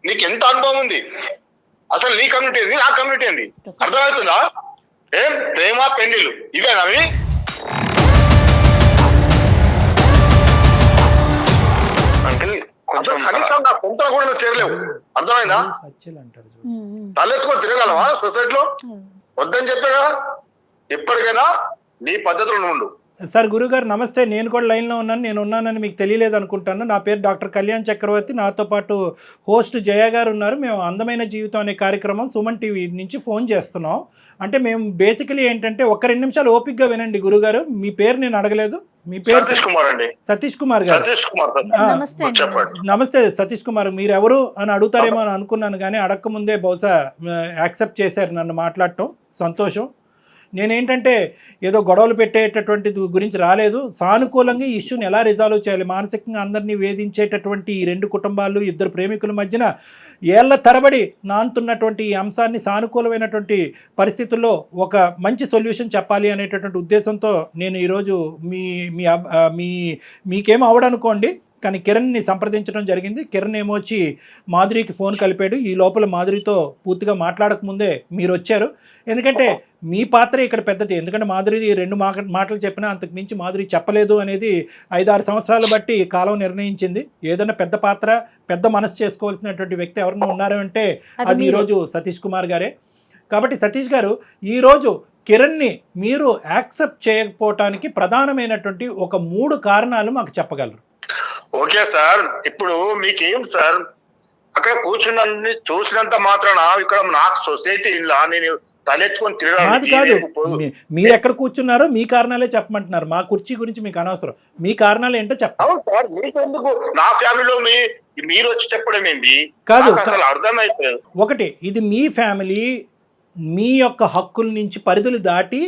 Speaker 5: నీకు ఎంత అనుభవం ఉంది అసలు నీ కమ్యూనిటీ ఏంది నా కమ్యూనిటీ ఏంది అర్థమవుతుందా ఏం ప్రేమ పెళ్లిళ్ళు ఇవేనవి
Speaker 2: అంకుల్ కొంచెం
Speaker 5: కనీసం నా కొంత కూడా నువ్వు చేరలేవు అర్థమైందా తలెత్తుకొని తిరగలవా సొసైటీలో వద్దని చెప్పే కదా ఎప్పటికైనా నీ పద్ధతులు ఉండు.
Speaker 3: సార్ గురుగారు నమస్తే, నేను కూడా లైన్లో ఉన్నాను. నేను ఉన్నానని మీకు తెలియలేదు అనుకుంటాను. నా పేరు డాక్టర్ కళ్యాణ్ చక్రవర్తి. నాతో పాటు హోస్ట్ జయ గారు ఉన్నారు. మేము అందమైన జీవితం అనే కార్యక్రమం సుమన్ టీవీ నుంచి ఫోన్ చేస్తున్నాం. అంటే మేము బేసికలీ ఏంటంటే ఒక 2 నిమిషాలు ఓపిక్గా వినండి గురుగారు. మీ పేరు నేను అడగలేదు. మీ పేరు
Speaker 5: సతీష్ కుమార్ అండి.
Speaker 3: సతీష్ కుమార్ గారు.
Speaker 5: సతీష్ కుమార్
Speaker 3: నమస్తే సతీష్ కుమార్. మీరు ఎవరు అని అడుగుతారేమో అని అనుకున్నాను, కానీ అడగకముందే బహుశా యాక్సెప్ట్ చేశారు నన్ను మాట్లాడటం. సంతోషం. నేనేంటంటే ఏదో గొడవలు పెట్టేటటువంటి గురించి రాలేదు. సానుకూలంగా ఈ ఇష్యూని ఎలా రిజాల్వ్ చేయాలి, మానసికంగా అందరినీ వేధించేటటువంటి ఈ 2 కుటుంబాలు, 2 ప్రేమికుల మధ్యన ఏళ్ల తరబడి నానుతున్నటువంటి ఈ అంశాన్ని సానుకూలమైనటువంటి పరిస్థితుల్లో ఒక మంచి సొల్యూషన్ చెప్పాలి అనేటటువంటి ఉద్దేశంతో నేను ఈరోజు మీకేం అవడనుకోండి, కానీ కిరణ్ని సంప్రదించడం జరిగింది. కిరణ్ ఏమో వచ్చి మాధురికి ఫోన్ కలిపాడు. ఈ లోపల మాధురితో పూర్తిగా మాట్లాడకముందే మీరు వచ్చారు. ఎందుకంటే మీ పాత్ర ఇక్కడ పెద్దది. ఎందుకంటే మాధురి 2 మాటలు చెప్పినా అంతకు మించి మాధురి చెప్పలేదు అనేది 5-6 సంవత్సరాలు బట్టి కాలం నిర్ణయించింది. ఏదైనా పెద్ద పాత్ర, పెద్ద మనసు చేసుకోవాల్సినటువంటి వ్యక్తి ఎవరైనా ఉన్నారు అంటే అది ఈరోజు సతీష్ కుమార్ గారే. కాబట్టి సతీష్ గారు, ఈరోజు కిరణ్ని మీరు యాక్సెప్ట్ చేయకపోవటానికి ప్రధానమైనటువంటి ఒక 3 కారణాలు మాకు చెప్పగలరు.
Speaker 5: ఓకే సార్, ఇప్పుడు మీకేం సార్ అక్కడ కూర్చున్న చూసినంత మాత్రాన ఇక్కడ నాకు సొసైటీ ఇలా నేను తలెత్తుకొని తిరగడానికి
Speaker 3: మీరు ఎక్కడ కూర్చున్నారో మీ కారణాలే చెప్పమంటున్నారు. మా కుర్చీ గురించి మీకు అనవసరం. మీ కారణాలు ఏంటో చెప్పండి.
Speaker 5: సార్ మీకెందుకు నా ఫ్యామిలీలో మీరు వచ్చి చెప్పడం ఏంటి
Speaker 3: కాదు,
Speaker 5: అసలు అర్థమైపోయింది.
Speaker 3: ఒకటి, ఇది మీ ఫ్యామిలీ, మీ యొక్క హక్కుల నుంచి పరిధులు దాటి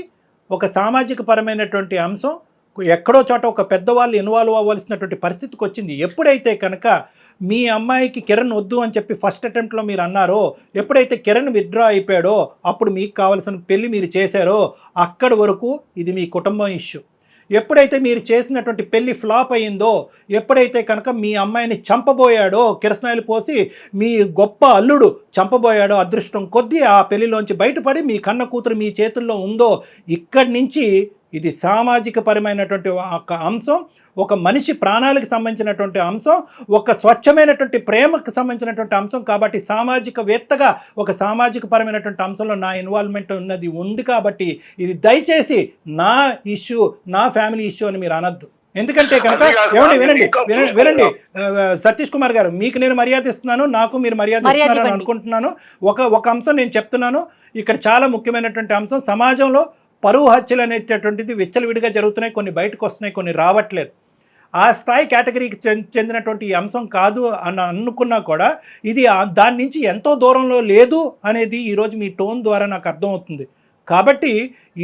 Speaker 3: ఒక సామాజిక పరమైనటువంటి అంశం ఎక్కడో చోట ఒక పెద్దవాళ్ళు ఇన్వాల్వ్ అవ్వాల్సినటువంటి పరిస్థితికి వచ్చింది. ఎప్పుడైతే కనుక మీ అమ్మాయికి కిరణ్ వద్దు అని చెప్పి ఫస్ట్ అటెంప్ట్లో మీరు అన్నారో, ఎప్పుడైతే కిరణ్ విత్డ్రా అయిపోయాడో అప్పుడు మీకు కావాల్సిన పెళ్లి మీరు చేశారో అక్కడి వరకు ఇది మీ కుటుంబం ఇష్యూ. ఎప్పుడైతే మీరు చేసినటువంటి పెళ్లి ఫ్లాప్ అయ్యిందో, ఎప్పుడైతే కనుక మీ అమ్మాయిని చంపబోయాడో, కిరసనాయిలు పోసి మీ గొప్ప అల్లుడు చంపబోయాడో, అదృష్టం కొద్దీ ఆ పెళ్లిలోంచి బయటపడి మీ కన్న కూతురు మీ చేతుల్లో ఉందో, ఇక్కడి నుంచి ఇది సామాజిక పరమైనటువంటి ఒక అంశం, ఒక మనిషి ప్రాణాలకు సంబంధించినటువంటి అంశం, ఒక స్వచ్ఛమైనటువంటి ప్రేమకు సంబంధించినటువంటి అంశం. కాబట్టి సామాజికవేత్తగా ఒక సామాజిక పరమైనటువంటి అంశంలో నా ఇన్వాల్వ్మెంట్ ఉన్నది ఉంది. కాబట్టి ఇది దయచేసి నా ఇష్యూ, నా ఫ్యామిలీ ఇష్యూ అని మీరు అనద్దు. ఎందుకంటే కనుక వినండి సతీష్ కుమార్ గారు, మీకు నేను మర్యాద ఇస్తున్నాను, నాకు మీరు మర్యాద ఇస్తున్నారని అనుకుంటున్నాను. ఒక అంశం నేను చెప్తున్నాను. ఇక్కడ చాలా ముఖ్యమైనటువంటి అంశం. సమాజంలో పరువు హత్యలు అనేటటువంటిది విచ్చలవిడిగా జరుగుతున్నాయి. కొన్ని బయటకు వస్తున్నాయి, కొన్ని రావట్లేదు. ఆ స్థాయి కేటగిరీకి చెందినటువంటి ఈ అంశం కాదు అని అనుకున్నా కూడా ఇది దాని నుంచి ఎంతో దూరంలో లేదు అనేది ఈరోజు మీ టోన్ ద్వారా నాకు అర్థమవుతుంది. కాబట్టి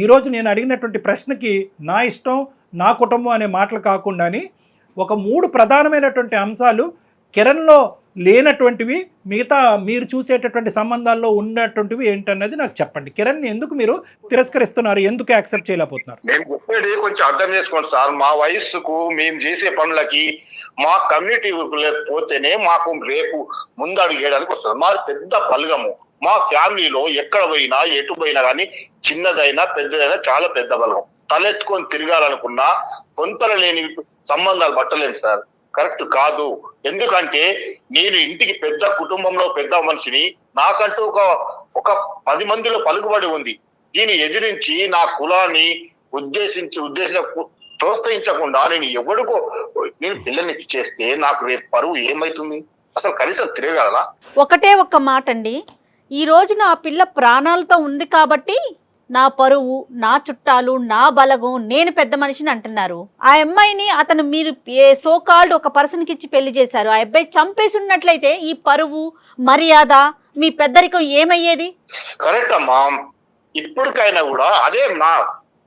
Speaker 3: ఈరోజు నేను అడిగినటువంటి ప్రశ్నకి నా ఇష్టం, నా కుటుంబం అనే మాటలు కాకుండాని ఒక 3 ప్రధానమైనటువంటి అంశాలు కిరణ్లో లేనటువంటివి, మిగతా మీరు చూసేటటువంటి సంబంధాల్లో ఉన్నటువంటివి ఏంటన్నది నాకు చెప్పండి. కిరణ్ ఎందుకు మీరు తిరస్కరిస్తున్నారు, ఎందుకు యాక్సెప్ట్ చేయలేకపోతున్నారు?
Speaker 5: నేను చెప్పేది కొంచెం అర్థం చేసుకోండి సార్. మా వయస్సుకు మేము చేసే పనులకి మా కమ్యూనిటీ పోతేనే మాకు రేపు ముందడుగు వేయడానికి వస్తుంది. మాది పెద్ద బలగము. మా ఫ్యామిలీలో ఎక్కడ పోయినా ఎటు పోయినా కానీ చిన్నదైనా పెద్దదైనా చాలా పెద్ద బలగం. తలెత్తుకొని తిరగాలనుకున్నా కొంతలో లేని సంబంధాలు పట్టలేము సార్. కరెక్ట్ కాదు. ఎందుకంటే నేను ఇంటికి పెద్ద కుటుంబంలో పెద్ద మనిషిని, నాకంటూ ఒక 10 మందిలో పలుకుబడి ఉంది. దీన్ని ఎదిరించి నా కులాన్ని ప్రోత్సహించకుండా నేను పిల్లల్ని చేస్తే నాకు రేపు పరువు ఏమైతుంది? అసలు కనీసం తిరగలనా?
Speaker 6: ఒకటే ఒక్క మాట అండి, ఈ రోజు నా పిల్ల ప్రాణాలతో ఉంది కాబట్టి నా పరువు, నా చుట్టాలు, నా బలగం, నేను పెద్ద మనిషిని అంటున్నారు. ఆ అమ్మాయిని అతను మీరు సో కాల్డ్ ఒక పర్సన్కి ఇచ్చి పెళ్లి చేశారు. ఆ అబ్బాయి చంపేసి ఉన్నట్లయితే ఈ పరువు, మర్యాద, మీ పెద్దరికం ఏమయ్యేది?
Speaker 5: కరెక్ట్ అమ్మా. ఇప్పటికైనా కూడా అదే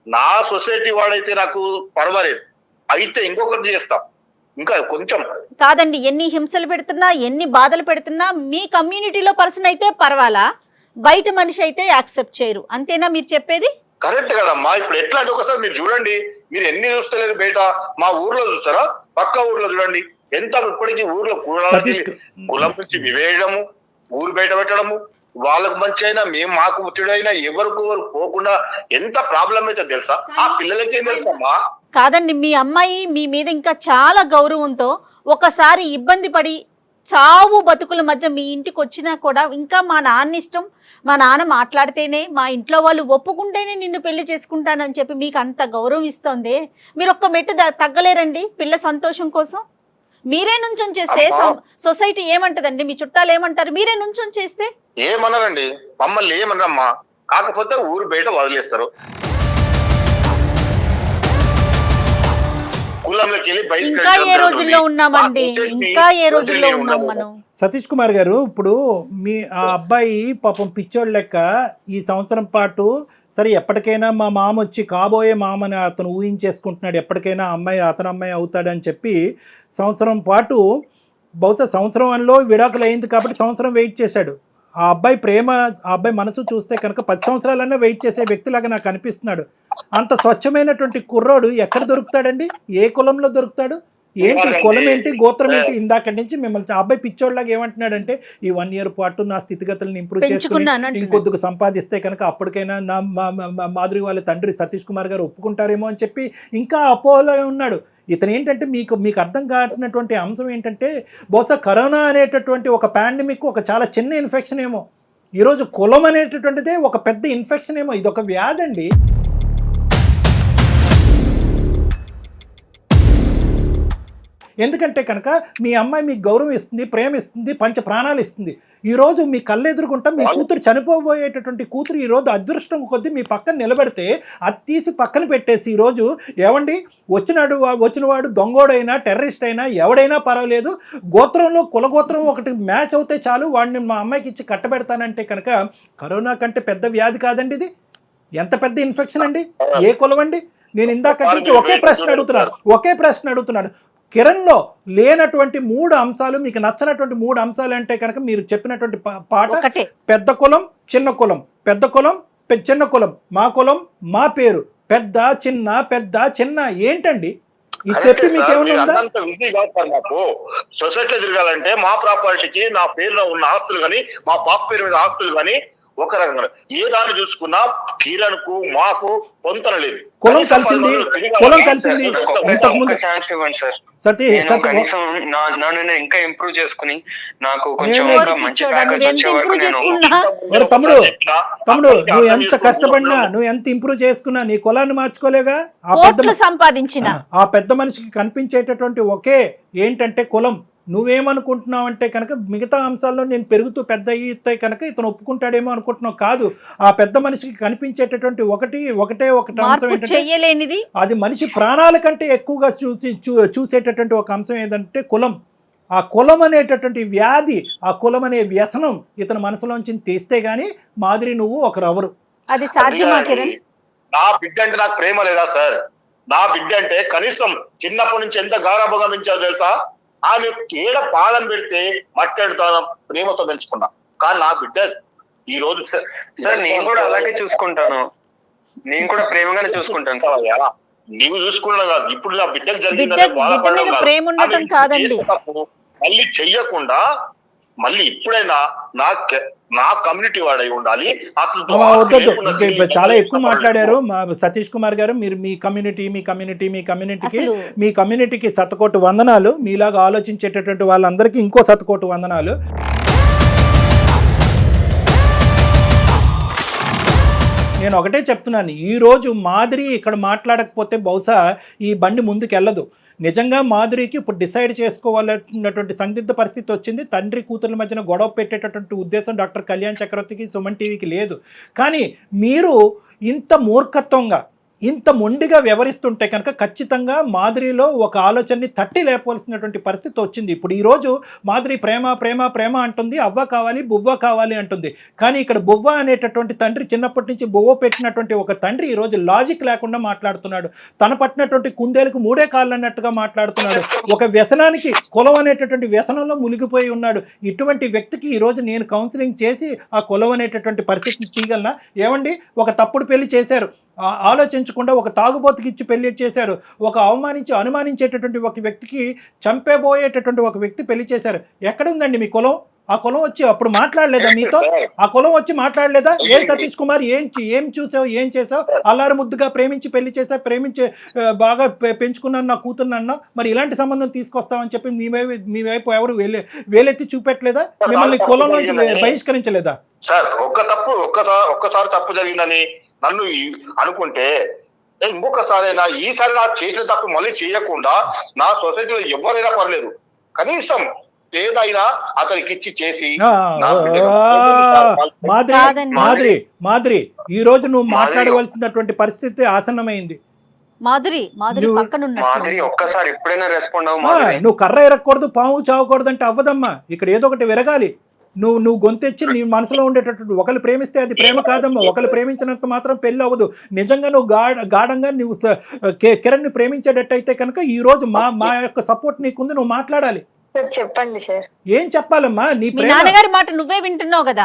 Speaker 5: నా సొసైటీ వాడైతే నాకు పర్వాలేదు. అయితే ఇంకొకటి చేస్తాం. ఇంకా కొంచెం
Speaker 6: కాదండి, ఎన్ని హింసలు పెడుతున్నా ఎన్ని బాధలు పెడుతున్నా మీ కమ్యూనిటీలో పర్సన్ అయితే పర్వాలా, బయట మనిషి అయితే యాక్సెప్ట్ చేయరు, అంతేనా మీరు చెప్పేది?
Speaker 5: కరెక్ట్ కదమ్మా. ఇప్పుడు ఎట్లా అంటే ఒకసారి మీరు చూడండి, మీరు ఎన్ని చూస్తలేరు బయట, మా ఊర్లో చూస్తారా, పక్క ఊర్లో చూడండి ఎంత ఇప్పటికీ ఊర్లో కులం నుంచి వివేయడము, ఊరు బయట పెట్టడము, వాళ్ళకు మంచి అయినా మేము మాకు ముచ్చడైనా ఎవరికి పోకుండా ఎంత ప్రాబ్లం అయితే తెలుసా? ఆ పిల్లలకి ఏం తెలుసమ్మా?
Speaker 6: కాదండి, మీ అమ్మాయి మీ మీద ఇంకా చాలా గౌరవంతో ఒకసారి ఇబ్బంది పడి చావు బతుకుల మధ్య మీ ఇంటికి వచ్చినా కూడా ఇంకా మా నాన్న ఇష్టం, మా నాన్న మాట్లాడితేనే, మా ఇంట్లో వాళ్ళు ఒప్పుకుంటేనే నిన్ను పెళ్లి చేసుకుంటానని చెప్పి మీకు అంత గౌరవం ఇస్తోంది, మీరు ఒక్క మెట్టు తగ్గలేరండి పిల్ల సంతోషం కోసం? మీరే నుంచొని చేస్తే సొసైటీ ఏమంటదండి, మీ చుట్టాలు ఏమంటారు? మీరే నుంచొని చేస్తే
Speaker 5: ఏమన్నారండి? మమ్మల్ని ఏమన్నారమ్మా, కాకపోతే ఊరు బయట వదిలేస్తారు, కులంలోకి వెళ్ళి
Speaker 6: ఇంకా ఏ రోజుల్లో ఉన్నామండి, ఇంకా ఏ రోజుల్లో ఉన్నాం మనం.
Speaker 3: సతీష్ కుమార్ గారు, ఇప్పుడు మీ ఆ అబ్బాయి పాపం పిచ్చోళ్ళ లెక్క ఈ సంవత్సరం పాటు సరే ఎప్పటికైనా మా మామ వచ్చి కాబోయే మామని అతను ఊహించేసుకుంటున్నాడు, ఎప్పటికైనా అమ్మాయి అతను అమ్మాయి అవుతాడని చెప్పి సంవత్సరం పాటు, బహుశా సంవత్సరంలో విడాకులు అయింది కాబట్టి సంవత్సరం వెయిట్ చేశాడు. ఆ అబ్బాయి ప్రేమ, ఆ అబ్బాయి మనసు చూస్తే కనుక 10 సంవత్సరాలన్నా వెయిట్ చేసే వ్యక్తిలాగా నాకు అనిపిస్తున్నాడు. అంత స్వచ్ఛమైనటువంటి కుర్రోడు ఎక్కడ దొరుకుతాడండి? ఏ కులంలో దొరుకుతాడు? ఏంటి కులం ఏంటి, గోత్రం ఏంటి? ఇందాక నుంచి మిమ్మల్ని అబ్బాయి పిచ్చోళ్ళలాగా ఏమంటున్నాడంటే ఈ 1 year పాటు నా స్థితిగతులను ఇంప్రూవ్ చేసుకుని ఇంకొద్దుకు సంపాదిస్తే కనుక అప్పటికైనా నా మాధురి వాళ్ళ తండ్రి సతీష్ కుమార్ గారు ఒప్పుకుంటారేమో అని చెప్పి ఇంకా అపోలో ఉన్నాడు. ఇతను ఏంటంటే మీకు అర్థం కానటువంటి అంశం ఏంటంటే, బహుశా కరోనా అనేటటువంటి ఒక పాండమిక్ ఒక చాలా చిన్న ఇన్ఫెక్షన్ ఏమో, ఈరోజు కులం అనేటటువంటిదే ఒక పెద్ద ఇన్ఫెక్షన్ ఏమో, ఇది ఒక వ్యాధి అండి. ఎందుకంటే కనుక మీ అమ్మాయి మీకు గౌరవం ఇస్తుంది, ప్రేమ ఇస్తుంది, పంచ ప్రాణాలు ఇస్తుంది. ఈరోజు మీ కళ్ళు ఎదురుకుంటా మీ కూతురు చనిపోబోయేటటువంటి కూతురు ఈరోజు అదృష్టం కొద్దీ మీ పక్కన నిలబెడితే అది తీసి పక్కన పెట్టేసి ఈరోజు ఏమండి వచ్చినవాడు దొంగోడైనా టెర్రరిస్ట్ అయినా ఎవడైనా పర్వాలేదు, గోత్రంలో కులగోత్రం ఒకటి మ్యాచ్ అవుతే చాలు వాడిని మా అమ్మాయికి ఇచ్చి కట్టబెడతానంటే కనుక కరోనా కంటే పెద్ద వ్యాధి కాదండి ఇది. ఎంత పెద్ద ఇన్ఫెక్షన్ అండి, ఏ కులం అండి? నేను ఇందాక ఒకే ప్రశ్న అడుగుతున్నాను. కిరణ్లో లేనటువంటి 3 అంశాలు, మీకు నచ్చినటువంటి 3 అంశాలు అంటే కనుక మీరు చెప్పినటువంటి పాట, పెద్ద కులం చిన్న కులం, పెద్ద కులం చిన్న కులం, మా కులం మా పేరు, పెద్ద చిన్న పెద్ద చిన్న, ఏంటండి ఇది చెప్పి మీకేమన్నా
Speaker 5: సొసైటీలో తిరగాలంటే మా ప్రాపర్టీకి నా పేరులో ఉన్న ఆస్తులు కానీ మా పాప పేరు మీద ఆస్తులు కానీ ఒక రకంగా ఏ దాన్ని చూసుకున్నా కిరణ్ కు మాకు పొంతన లేదు.
Speaker 3: కులం కలిసింది ఇంతకుముందు
Speaker 2: నన్ను ఇంకా ఇంప్రూవ్ చేసుకుని నాకు కొంచెం మంచి
Speaker 3: తమ్ముడు నువ్వు ఎంత కష్టపడినా, నువ్వు ఎంత ఇంప్రూవ్ చేసుకున్నా నీ కులాన్ని మార్చుకోలేగా.
Speaker 6: సంపాదించిన
Speaker 3: ఆ పెద్ద మనిషికి కనిపించేటటువంటి ఒకే ఏంటంటే కులం. నువ్వేమనుకుంటున్నావు అంటే కనుక మిగతా అంశాల్లో నేను పెరుగుతూ పెద్ద అయ్యితే కనుక ఇతను ఒప్పుకుంటాడేమో అనుకుంటున్నావు. కాదు, ఆ పెద్ద మనిషికి కనిపించేటటువంటి ఒకటే అంశం ఏంటంటే అది మనిషి ప్రాణాల కంటే ఎక్కువగా చూసేటటువంటి ఒక అంశం ఏంటంటే కులం. ఆ కులం అనేటటువంటి వ్యాధి, ఆ కులం అనే వ్యసనం ఇతని మనసులోంచి తీస్తే గానీ మాధురి నువ్వు ఒకరెవరు.
Speaker 6: అది సాధ్యమా కిరణ్?
Speaker 5: నా బిడ్డ అంటే నాకు ప్రేమ లేదా సార్? నా బిడ్డ అంటే కనీసం చిన్నప్పటి నుంచి ఎంత గారాభంగా పెంచాలో తెలుసా? ఆమె ఏడ పాదం పెడితే మట్టెడుతాను ప్రేమతో పెంచుకున్నా. కానీ నా బిడ్డ ఈ రోజు
Speaker 2: సార్ నేను కూడా అలాగే చూసుకుంటాను, నేను కూడా ప్రేమగానే చూసుకుంటాను సార్.
Speaker 5: నీవు చూసుకున్నా కాదు, ఇప్పుడు నా బిడ్డకు జరిగిందంటే బాధపడడం కాదు. మళ్ళీ చెయ్యకుండా మళ్ళీ ఇప్పుడైనా నా కమ్యూనిటీ వాడై ఉండాలి.
Speaker 3: చాలా ఎక్కువ మాట్లాడారు సతీష్ కుమార్ గారు. మీరు మీ కమ్యూనిటీకి శతకోటి వందనాలు. మీలాగా ఆలోచించేటటువంటి వాళ్ళందరికీ ఇంకో శతకోటి వందనాలు. నేను ఒకటే చెప్తున్నాను, ఈరోజు మాధురి ఇక్కడ మాట్లాడకపోతే బహుశా ఈ బండి ముందుకెళ్ళదు. నిజంగా మాధురికి ఇప్పుడు డిసైడ్ చేసుకోవాలన్నటువంటి సందిగ్ధ పరిస్థితి వచ్చింది. తండ్రి కూతుర్ల మధ్యన గొడవ పెట్టేటటువంటి ఉద్దేశం డాక్టర్ కళ్యాణ్ చక్రవర్తికి, సుమన్ టీవీకి లేదు. కానీ మీరు ఇంత మూర్ఖత్వంగా ఇంత మొండిగా వ్యవహరిస్తుంటే కనుక ఖచ్చితంగా మాధురిలో ఒక ఆలోచనని తట్టి లేపవలసినటువంటి పరిస్థితి వచ్చింది. ఇప్పుడు ఈరోజు మాధురి ప్రేమ ప్రేమ ప్రేమ అంటుంది, అవ్వ కావాలి బువ్వ కావాలి అంటుంది. కానీ ఇక్కడ బువ్వ అనేటటువంటి తండ్రి చిన్నప్పటి నుంచి బువ్వ పెట్టినటువంటి ఒక తండ్రి ఈరోజు లాజిక్ లేకుండా మాట్లాడుతున్నాడు. తన పట్టినటువంటి కుందేలకు మూడే కాళ్ళు అన్నట్టుగా మాట్లాడుతున్నాడు. ఒక వ్యసనానికి కులం అనేటటువంటి వ్యసనంలో మునిగిపోయి ఉన్నాడు. ఇటువంటి వ్యక్తికి ఈరోజు నేను కౌన్సిలింగ్ చేసి ఆ కులం అనేటటువంటి పరిస్థితిని తీయగలనా? ఏమండి, ఒక తప్పుడు పెళ్లి చేశారు, ఆలోచించకుండా ఒక తాగుబోతుకి ఇచ్చి పెళ్లి చేశారు. ఒక అనుమానించేటటువంటి ఒక వ్యక్తికి చంపేబోయేటటువంటి ఒక వ్యక్తి పెళ్లి చేశారు. ఎక్కడుందండి మీ కులం? ఆ కులం వచ్చి అప్పుడు మాట్లాడలేదా మీతో? ఆ కులం వచ్చి మాట్లాడలేదా? ఏ సతీష్ కుమార్ ఏం చూసావు, ఏం చేసావు? అల్లారు ముద్దుగా ప్రేమించి పెళ్లి చేసావు, ప్రేమించి బాగా పెంచుకున్నాను నా కూతురున్నాను, మరి ఇలాంటి సంబంధం తీసుకొస్తామని చెప్పి మీ వైపు ఎవరు వేలెత్తి చూపెట్టలేదా? మిమ్మల్ని కులం నుంచి బహిష్కరించలేదా?
Speaker 5: సార్ ఒక్కసారి తప్పు జరిగిందని నన్ను అనుకుంటే ఇంకొకసారైనా ఈసారి నా చేసిన తప్పు మళ్ళీ చేయకుండా నా సొసైటీలో ఎవరైనా పర్లేదు, కనీసం ఏదైనా అతనికి ఇచ్చి చేసి
Speaker 3: మాధురి ఈ రోజు నువ్వు మాట్లాడవలసినటువంటి పరిస్థితి ఆసన్నమైంది.
Speaker 2: ఒక్కసారి ఎప్పుడైనా రెస్పాండ్
Speaker 3: నువ్వు కర్ర ఎరగకూడదు, పాము చావకూడదు అంటే అవ్వదమ్మా. ఇక్కడ ఏదో ఒకటి విరగాలి. నువ్వు గొంతెచ్చి నీ మనసులో ఉండేటటువంటి ఒకరు ప్రేమిస్తే అది ప్రేమ కాదమ్మా. ఒకరు ప్రేమించినంత మాత్రం పెళ్లి అవ్వదు. నిజంగా నువ్వు గాఢంగా నువ్వు కిరణ్ ని ప్రేమించేటట్టయితే కనుక ఈ రోజు మా యొక్క సపోర్ట్ నీకుంది, నువ్వు మాట్లాడాలి.
Speaker 4: చెప్పండి సార్.
Speaker 3: ఏం చెప్పాలమ్మా? నీ
Speaker 6: నాన్నగారి మాట నువ్వే వింటున్నావు కదా.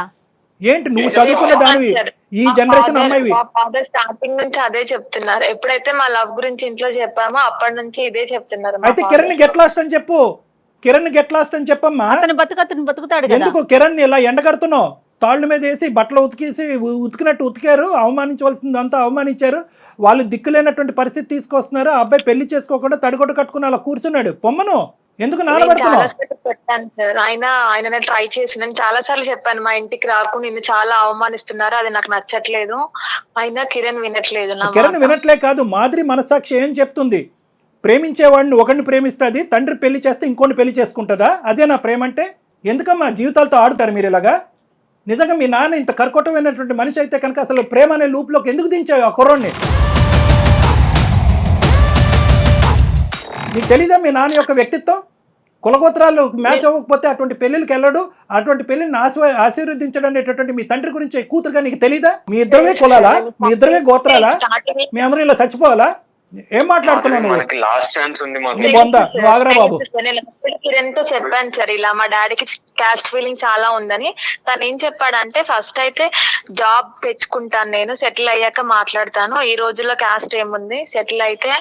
Speaker 3: ఏంటి నువ్వు చదువుకున్న దానివి, ఈ జనరేషన్ అమ్మాయివి.
Speaker 4: స్టార్టింగ్ నుంచి అదే చెప్తున్నారు. ఎప్పుడైతే మా లవ్ గురించి ఇంట్లో చెప్పామో అప్పటి నుంచి ఇదే చెప్తున్నారు.
Speaker 3: అయితే కిరణ్ గెట్ లాస్ట్ అని చెప్పు. కిరణ్ గెట్ లాస్ట్ అని చెప్పమ్మా.
Speaker 6: అతను బతుకుతాడు.
Speaker 3: ఎందుకు కిరణ్ ఇలా ఎండగడుతున్నావు? తాళ్ళ మీద వేసి బట్టలు ఉతికినట్టు ఉతికారు, అవమానించవలసిందంతా అవమానించారు. వాళ్ళు దిక్కులేనటువంటి పరిస్థితి తీసుకొస్తున్నారు. ఆ అబ్బాయి పెళ్లి చేసుకోకుండా తడిగొట్టు కట్టుకుని అలా కూర్చున్నాడు. పొమ్మను ఎందుకు నానబడుతున్నావు?
Speaker 4: పెట్టాను సార్. ఆయన ట్రై చేసి నేను చాలా సార్లు చెప్పాను, మా ఇంటికి రాకు, నిన్ను చాలా అవమానిస్తున్నారు, అది నాకు నచ్చట్లేదు. అయినా కిరణ్ వినట్లేదు.
Speaker 3: కిరణ్ వినట్లే కాదు, మాధురి మనసాక్షి ఏం చెప్తుంది? ప్రేమించేవాడిని ఒకరిని ప్రేమిస్తుంది, తండ్రి పెళ్లి చేస్తే ఇంకోటి పెళ్లి చేసుకుంటుందా? అదే నా ప్రేమ అంటే? ఎందుకమ్మా జీవితాలతో ఆడుతారు మీరు ఇలాగా? నిజంగా మీ నాన్న ఇంత కర్కోటమైనటువంటి మనిషి అయితే కనుక అసలు ప్రేమ అనే లూప్లోకి ఎందుకు దించావు ఆ కుర్రోడ్ని? నీకు తెలీదా మీ నాన్న యొక్క వ్యక్తిత్వం? కులగోత్రాలు మ్యాచ్ అవ్వకపోతే అటువంటి పెళ్లికి వెళ్ళడు, అటువంటి పెళ్లిని ఆశీర్వదించడం అనేటటువంటి మీ తండ్రి గురించి కూతురుగా నీకు తెలీదా? మీ ఇద్దరమే కులాలా? మీ ఇద్దరమే గోత్రాలా? మీ అందరూ ఇలా చచ్చిపోవాలా? ఏం మాట్లాడుతున్నాను?
Speaker 2: లాస్ట్ ఛాన్స్ ఉంది
Speaker 3: బాబు.
Speaker 4: కిరణ్ తో చెప్పాను సార్, ఇలా మా డాడీకి క్యాస్ట్ ఫీలింగ్ చాలా ఉందని. తను ఏం చెప్పాడంటే, ఫస్ట్ అయితే జాబ్ తెచ్చుకుంటాను, నేను సెటిల్ అయ్యాక మాట్లాడతాను, ఈ రోజుల్లో క్యాస్ట్ ఏముంది, సెటిల్ అయితే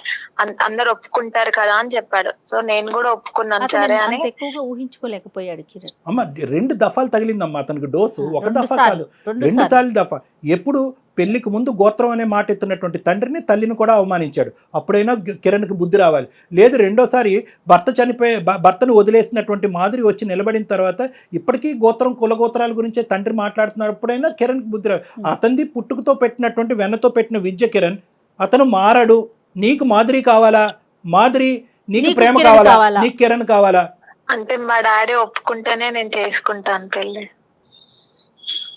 Speaker 4: అందరు ఒప్పుకుంటారు కదా అని చెప్పాడు. సో నేను కూడా ఒప్పుకున్నాను సరే అని.
Speaker 6: ఎక్కువగా ఊహించుకోలేకపోయాడు కిరణ్.
Speaker 3: అమ్మ 2 దఫాలు తగిలిందమ్మా అతనికి డోసు. ఒక దఫా కాదు, 2 సార్లు దఫా. ఎప్పుడు పెళ్లికి ముందు గోత్రం అనే మాట ఎత్తున్నటువంటి తండ్రిని, తల్లిని కూడా అవమానించాడు. అప్పుడైనా కిరణ్కి బుద్ధి రావాలి. లేదు రెండోసారి భర్తను వదిలేసినటువంటి మాధురి వచ్చి నిలబడిన తర్వాత ఇప్పటికీ కులగోత్రాల గురించే తండ్రి మాట్లాడుతున్నప్పుడైనా కిరణ్కి బుద్ధి రావాలి. అతనిది పుట్టుకతో పెట్టినటువంటి వెన్నతో పెట్టిన విద్య కిరణ్. అతను మారాడు. నీకు మాధురి కావాలా? మాధురి నీకు ప్రేమ కావాలా? నీకు కిరణ్ కావాలా?
Speaker 4: అంటే మా డాడీ ఒప్పుకుంటేనే నేను చేసుకుంటాను పెళ్లి.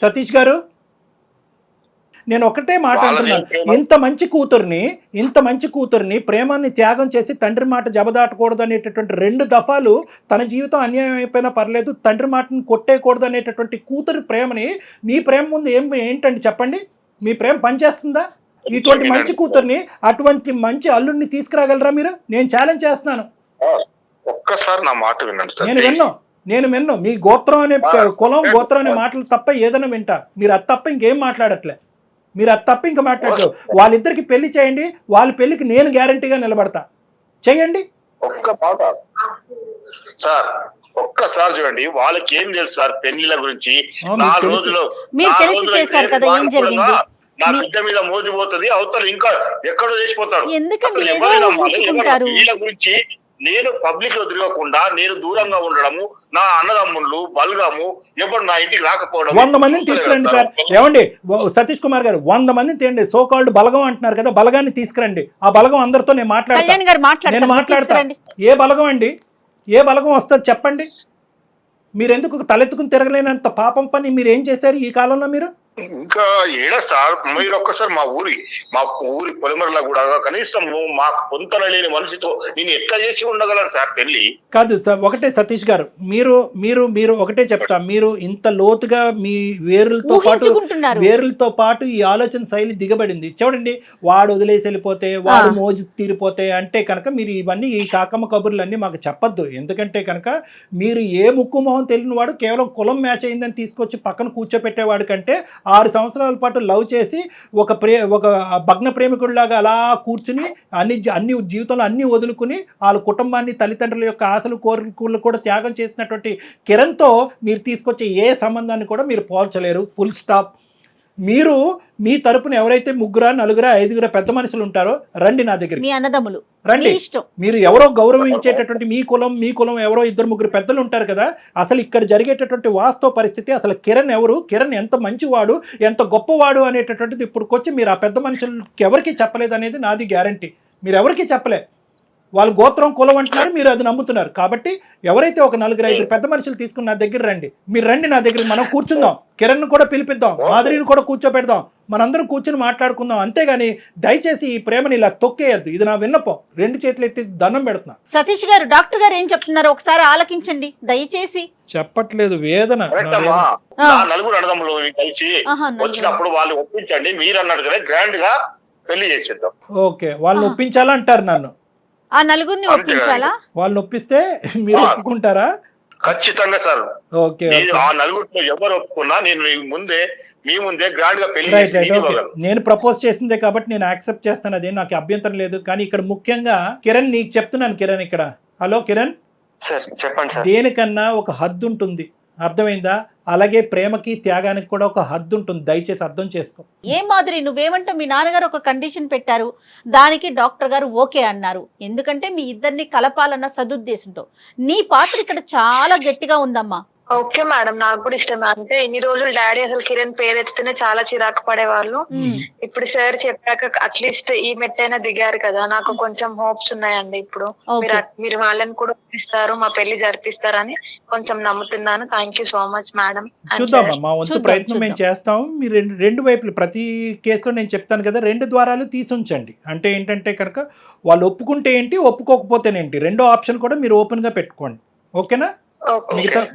Speaker 3: సతీష్ గారు, నేను ఒకటే మాట అంటున్నాను, ఇంత మంచి కూతుర్ని ప్రేమాన్ని త్యాగం చేసి తండ్రి మాట జబదాటకూడదు అనేటటువంటి 2 దఫాలు తన జీవితం అన్యాయం అయిపోయినా పర్లేదు, తండ్రి మాటను కొట్టేయకూడదు అనేటటువంటి కూతురి ప్రేమని మీ ప్రేమ ముందు ఏంటండి చెప్పండి? మీ ప్రేమ పనిచేస్తుందా? ఇటువంటి మంచి కూతుర్ని, అటువంటి మంచి అల్లుడిని తీసుకురాగలరా మీరు? నేను ఛాలెంజ్ చేస్తున్నాను.
Speaker 5: ఒక్కసారి నా మాట వినండి.
Speaker 3: నేను విన్ను. మీ గోత్రం అనే గోత్రం అనే మాటలు తప్ప ఏదైనా వింటా. మీరు అది తప్ప ఇంకేం మాట్లాడట్లే. ఇంకా మాట్లాడలేదు. వాళ్ళిద్దరికి పెళ్లి చేయండి, వాళ్ళ పెళ్లికి నేను గ్యారంటీగా నిలబడతా. చెయ్యండి.
Speaker 5: ఒక్క మాట సార్, ఒక్కసారి చూడండి, వాళ్ళకి ఏం తెలుసు సార్ పెళ్లిల గురించి? 4 రోజులు నా బిడ్డ మీద మోజిపోతుంది, అవతల ఇంకా ఎక్కడో చేసిపోతాడు. వీళ్ళ గురించి నేను పబ్లిక్ లో తిరగకుండా నేను దూరంగా ఉండడము, నా అన్నదమ్ముళ్ళు బలగము ఎవరు నా ఇంటికి రాకపోవడం.
Speaker 3: 100 మందిని తీసుకురండి సార్. ఏమండి సతీష్ కుమార్ గారు, 100 మందిని తేండి. సో కాల్డ్ బలగం అంటున్నారు కదా, బలగాన్ని తీసుకురండి. ఆ బలగం అందరితో నేను మాట్లాడతాను. ఏ బలగం అండి? ఏ బలగం వస్తుంది చెప్పండి? మీరెందుకు తలెత్తుకుని తిరగలేనంత పాపం పని మీరు ఏం చేశారు ఈ కాలంలో? మీరు
Speaker 5: ఇంకా ఏడా సార్, మీరు ఒక్కసారి మా ఊరి పొలిమరలా కూడా కనీసం మాకు పొంతన లేని మనిషితో నేను ఎట్లా చేసి ఉండగలను సార్ పెళ్లి?
Speaker 3: కాదు సార్, ఒకటే సతీష్ గారు, మీరు మీరు మీరు ఒకటే చెప్తా, మీరు ఇంత లోతుగా మీ వేరులతో పాటు ఈ ఆలోచన శైలి దిగబడింది. చూడండి, వాడు వదిలేసి వెళ్ళిపోతే, వాడు మోజు తీరిపోతే అంటే కనుక మీరు ఇవన్నీ ఈ కాకమ్మ కబుర్లన్నీ మాకు చెప్పొద్దు. ఎందుకంటే కనుక మీరు ఏ ముక్కు మొహం తెలియని వాడు కేవలం కులం మ్యాచ్ అయిందని తీసుకొచ్చి పక్కన కూర్చోపెట్టేవాడు కంటే 6 సంవత్సరాల పాటు లవ్ చేసి ఒక భగ్న ప్రేమికుడిలాగా అలా కూర్చుని అన్ని జీవితంలో అన్ని వదులుకుని వాళ్ళ కుటుంబాన్ని, తల్లిదండ్రుల యొక్క ఆశలు కోరికలు కూడా త్యాగం చేసినటువంటి కిరణ్తో మీరు తీసుకొచ్చే ఏ సంబంధాన్ని కూడా మీరు పోల్చలేరు. Full stop. మీరు మీ తరపున ఎవరైతే 3, 4, 5 పెద్ద మనుషులు ఉంటారో రండి నా దగ్గర,
Speaker 6: మీ అన్నదమ్ములు
Speaker 3: రండి. మీరు ఎవరో గౌరవించేటటువంటి మీ కులం ఎవరో 2, 3 పెద్దలు ఉంటారు కదా. అసలు ఇక్కడ జరిగేటటువంటి వాస్తవ పరిస్థితి, అసలు కిరణ్ ఎవరు, కిరణ్ ఎంత మంచివాడు, ఎంత గొప్పవాడు అనేటటువంటిది ఇప్పుడుకొచ్చి మీరు ఆ పెద్ద మనుషులకి ఎవరికి చెప్పలేదు అనేది నాది గ్యారంటీ. మీరు ఎవరికి చెప్పలే. వాళ్ళు గోత్రం కులం అంటున్నారు, మీరు అది నమ్ముతున్నారు. కాబట్టి ఎవరైతే ఒక 4, 5 పెద్ద మనుషులు తీసుకుని నా దగ్గర రండి. మీరు రండి నా దగ్గర, మనం కూర్చుందాం. కిరణ్ కూడా పిలిపిద్దాం, మాధురిని కూడా కూర్చోపెడదాం, మనందరం కూర్చుని మాట్లాడుకుందాం. అంతేగాని దయచేసి ఈ ప్రేమని ఇలా తొక్కేయద్దు. ఇది నా విన్నపం. 2 చేతులు ఎత్తి దండం పెడుతున్నా.
Speaker 6: సతీష్ గారు, డాక్టర్ గారు ఏం చెప్తున్నారు ఒకసారి ఆలకించండి దయచేసి.
Speaker 3: చెప్పట్లేదు, వేదన.
Speaker 5: నలుగురు అన్నదమ్ములు కలిసి వచ్చినప్పుడు వాళ్ళు ఒప్పించండి, మీరు అన్నట్టు కదా గ్రాండ్ గా పెళ్లి చేసేద్దాం.
Speaker 3: ఓకే, వాళ్ళు ఒప్పించాలంటారు నన్ను.
Speaker 6: ఆ నలుగురిని ఒప్పించాలా?
Speaker 3: వాళ్ళు ఒప్పిస్తే మీరు ఒప్పుకుంటారా?
Speaker 5: ఖచ్చితంగా సార్.
Speaker 3: ఓకే,
Speaker 5: ఆ నలుగురిలో ఎవరు ఒప్పుకున్నా నేను మీ ముందే గ్రాండ్ గా పెళ్లి
Speaker 3: నేను ప్రపోజ్ చేసిందే కాబట్టి నేను యాక్సెప్ట్ చేస్తాను. అదే నాకు అభ్యంతరం లేదు. కానీ ఇక్కడ ముఖ్యంగా కిరణ్ నీకు చెప్తున్నాను. కిరణ్ ఇక్కడ, హలో కిరణ్
Speaker 2: సార్ చెప్పండి సార్.
Speaker 3: దేనికన్నా ఒక హద్దు ఉంటుంది, అర్థమైందా? అలాగే ప్రేమకి త్యాగానికి కూడా ఒక హద్దు ఉంటుంది. దయచేసి అర్థం చేసుకో.
Speaker 6: ఏం మాదిరి, నువ్వేమంటావు? మీ నాన్నగారు ఒక కండిషన్ పెట్టారు, దానికి డాక్టర్ గారు ఓకే అన్నారు. ఎందుకంటే మీ ఇద్దరిని కలపాలన్న సదుద్దేశంతో. నీ పాత్ర ఇక్కడ చాలా గట్టిగా ఉందమ్మా.
Speaker 4: ఓకే మేడం, నాకు కూడా ఇష్టమే. అంటే ఇన్ని రోజులు డాడీ అసలు కిరణ్ పేరు ఎత్తితేనే చాలా చిరాకు పడేవాళ్ళు. ఇప్పుడు సార్ చెప్పాక అట్లీస్ట్ ఈ మెట్టైనా దిగారు కదా, నాకు కొంచెం హోప్స్ ఉన్నాయండి. ఇప్పుడు మీరు వాళ్ళని కూడా ఒప్పిస్తారు, మా పెళ్లి జరిపిస్తారని కొంచెం నమ్ముతున్నాను. Thank you so much madam.
Speaker 3: చూద్దాం, మా వంతు ప్రయత్నం మేము చేస్తాం. మీరు రెండు వైపులు, ప్రతి కేసులో నేను చెప్తాను కదా, 2 ద్వారాలు తీసి ఉంచండి. అంటే ఏంటంటే కనుక వాళ్ళు ఒప్పుకుంటే ఏంటి, ఒప్పుకోకపోతేనేంటి, 2వ ఆప్షన్ కూడా మీరు ఓపెన్ గా పెట్టుకోండి. ఓకేనా?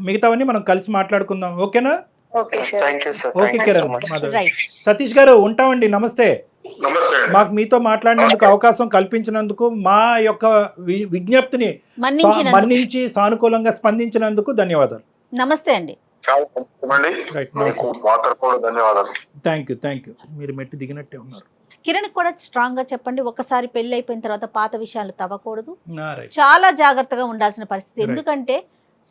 Speaker 3: మిగతావన్నీ మనం కలిసి మాట్లాడుకుందాం. ఓకేనా? ఓకే కిరణ్. సతీష్ గారు ఉంటామండి. నమస్తే. మాకు మీతో మాట్లాడినందుకు అవకాశం కల్పించినందుకు, మా యొక్క విజ్ఞప్తిని మన్నించి సానుకూలంగా స్పందించినందుకు ధన్యవాదాలు.
Speaker 6: నమస్తే అండి.
Speaker 3: Thank you. మీరు మెట్టి దిగినట్టే ఉన్నారు.
Speaker 6: కిరణ్ కూడా స్ట్రాంగ్ గా చెప్పండి. ఒకసారి పెళ్లి అయిపోయిన తర్వాత పాత విషయాలు తవ్వకూడదు, చాలా జాగ్రత్తగా ఉండాల్సిన పరిస్థితి. ఎందుకంటే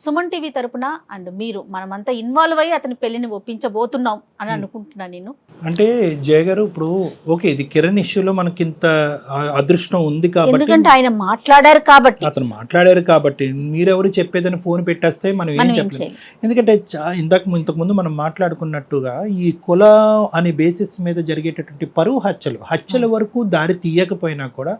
Speaker 6: సుమన్ టీవీ తరపున అండ్ మీరు మనమంతా ఇన్వాల్వ్ అయ్యి అతని పెళ్లిని ఒప్పించబోతున్నాం అని అనుకుంటున్నాను నేను.
Speaker 3: అంటే జయ గారు, ఇప్పుడు ఓకే, ఇది కిరణ్ ఇష్యూలో మనకి ఇంత అదృష్టం ఉంది కాబట్టి,
Speaker 6: ఎందుకంటే ఆయన అతను
Speaker 3: మాట్లాడారు కాబట్టి మీరెవరు చెప్పేదని ఫోన్ పెట్టేస్తే మనం ఏం చెప్పలేం. ఎందుకంటే ఇంతకుముందు మనం మాట్లాడుకున్నట్టుగా ఈ కుల అనే బేసిస్ మీద జరిగేటటువంటి పరువు హత్యల వరకు దారి తీయకపోయినా కూడా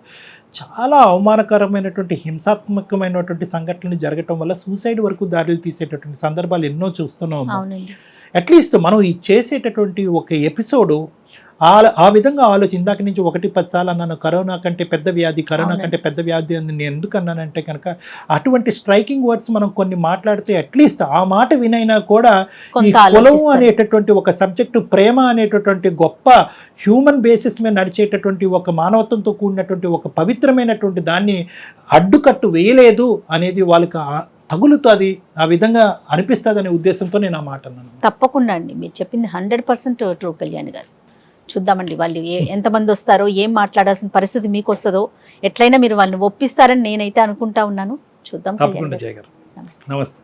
Speaker 3: చాలా అవమానకరమైనటువంటి హింసాత్మకమైనటువంటి సంఘటనలు జరగటం వల్ల సూసైడ్ వరకు దారులు తీసేటటువంటి సందర్భాలు ఎన్నో చూస్తున్నాం. అట్లీస్ట్ మనం ఈ చేసేటటువంటి ఒక ఎపిసోడు ఆ విధంగా ఇందాక నుంచి 1-10 సార్లు అన్నాను, కరోనా కంటే పెద్ద వ్యాధి అని నేను ఎందుకు అన్నానంటే కనుక అటువంటి స్ట్రైకింగ్ వర్డ్స్ మనం కొన్ని మాట్లాడితే అట్లీస్ట్ ఆ మాట వినైనా కూడా ఈ కులం అనేటటువంటి ఒక సబ్జెక్టు, ప్రేమ అనేటటువంటి గొప్ప హ్యూమన్ బేసిస్ మీద నడిచేటటువంటి ఒక మానవత్వంతో కూడినటువంటి ఒక పవిత్రమైనటువంటి దాన్ని అడ్డుకట్టు వేయలేదు అనేది వాళ్ళకి తగులుతుంది, ఆ విధంగా అనిపిస్తుంది అనే ఉద్దేశంతో నేను ఆ మాట అన్నాను.
Speaker 6: తప్పకుండా అండి, మీరు చెప్పింది 100% ట్రూ కళ్యాణ్ గారు. చూద్దామండి వాళ్ళు ఎంతమంది వస్తారో, ఏం మాట్లాడాల్సిన పరిస్థితి మీకు వస్తుందో, ఎట్లయినా మీరు వాళ్ళని ఒప్పిస్తారని నేనైతే అనుకుంటా ఉన్నాను. చూద్దాం.
Speaker 3: నమస్తే.